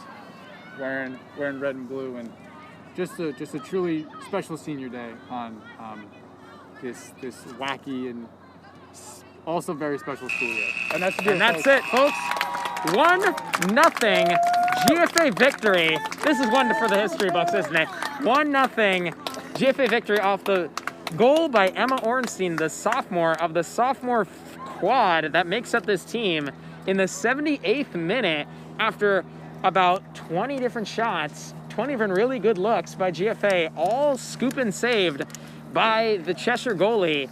wearing red and blue, and just a truly special senior day on this wacky and also very special school year. And that's it, folks. 1-0 GFA victory. This is one for the history books, isn't it? 1-0 GFA victory off the goal by Emma Ornstein, the sophomore of the sophomore quad that makes up this team in the 78th minute after about 20 different shots, 20 different really good looks by GFA, all scoop and saved by the Cheshire goalie.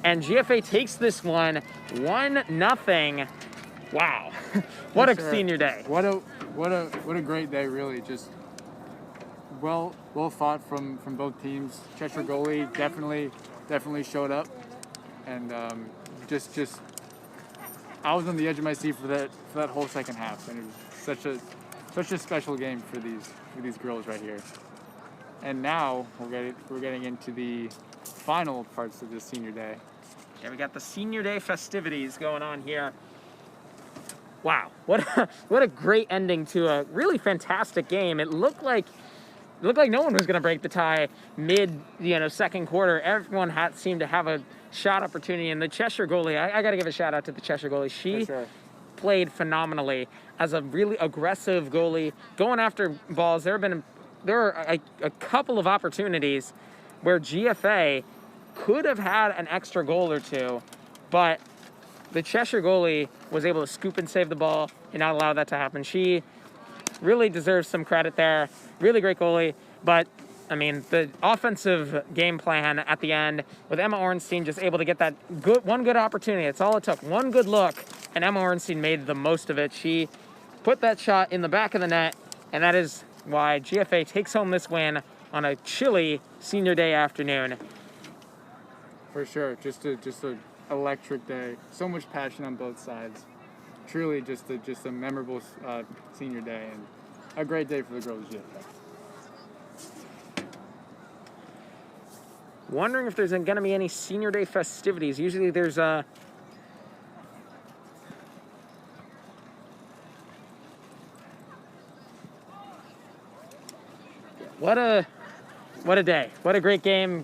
And GFA takes this one 1-0. Wow. What a senior day. What a great day, really. Just well fought from both teams. Cheshire goalie definitely showed up, and just I was on the edge of my seat for that whole second half, and it was such a special game for these girls right here. And now we're getting into the final parts of this senior day. Yeah, we got the senior day festivities going on here. Wow, what a great ending to a really fantastic game. It looked like no one was going to break the tie mid, second quarter. Everyone seemed to have a shot opportunity, and the Cheshire goalie, I got to give a shout out to the Cheshire goalie. She played phenomenally as a really aggressive goalie, going after balls. There were a couple of opportunities where GFA could have had an extra goal or two, but the Cheshire goalie was able to scoop and save the ball and not allow that to happen. She really deserves some credit there. Really great goalie, but I mean, the offensive game plan at the end with Emma Ornstein just able to get that one good opportunity. That's all it took. One good look, and Emma Ornstein made the most of it. She put that shot in the back of the net, and that is why GFA takes home this win on a chilly senior day afternoon. For sure, just a electric day. So much passion on both sides. Truly, just a memorable senior day, and a great day for the girls. Wondering if there's going to be any senior day festivities. Usually there's What a day. What a great game.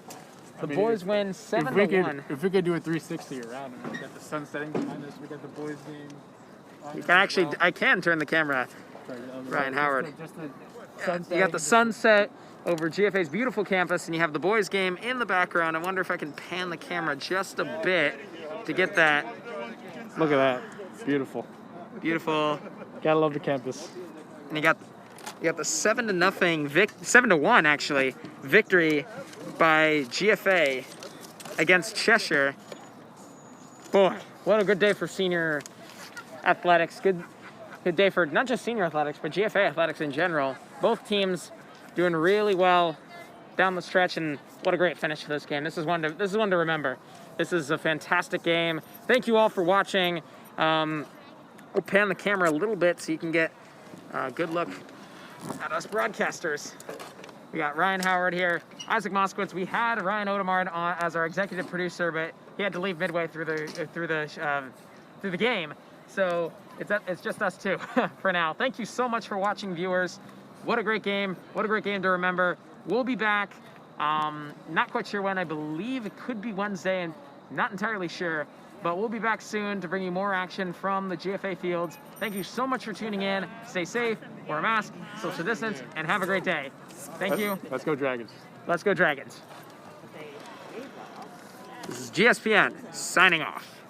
The boys win 7-1. If we could do a 360 around, and we got the sun setting behind us, we got the boys game. You can actually, I can turn the camera. Ryan Howard. You got the sunset over GFA's beautiful campus, and you have the boys game in the background. I wonder if I can pan the camera just a bit to get that. Look at that. Beautiful. Beautiful. Gotta love the campus. And you got the 7-1 actually victory by GFA against Cheshire. Boy, what a good day for senior athletics. Good day for not just senior athletics, but GFA athletics in general. Both teams doing really well down the stretch, and what a great finish to this game. This is one to remember. This is a fantastic game. Thank you all for watching. We'll pan the camera a little bit so you can get a good look at us broadcasters. We got Ryan Howard here, Isaac Moskowitz. We had Ryan Odemard on as our executive producer, but he had to leave midway through the game. So it's just us two for now. Thank you so much for watching, viewers. What a great game. What a great game to remember. We'll be back. Not quite sure when. I believe it could be Wednesday, and not entirely sure. But we'll be back soon to bring you more action from the GFA fields. Thank you so much for tuning in. Stay safe, wear a mask, social distance, and have a great day. Thank you. Let's go Dragons. Let's go Dragons. This is GSPN signing off.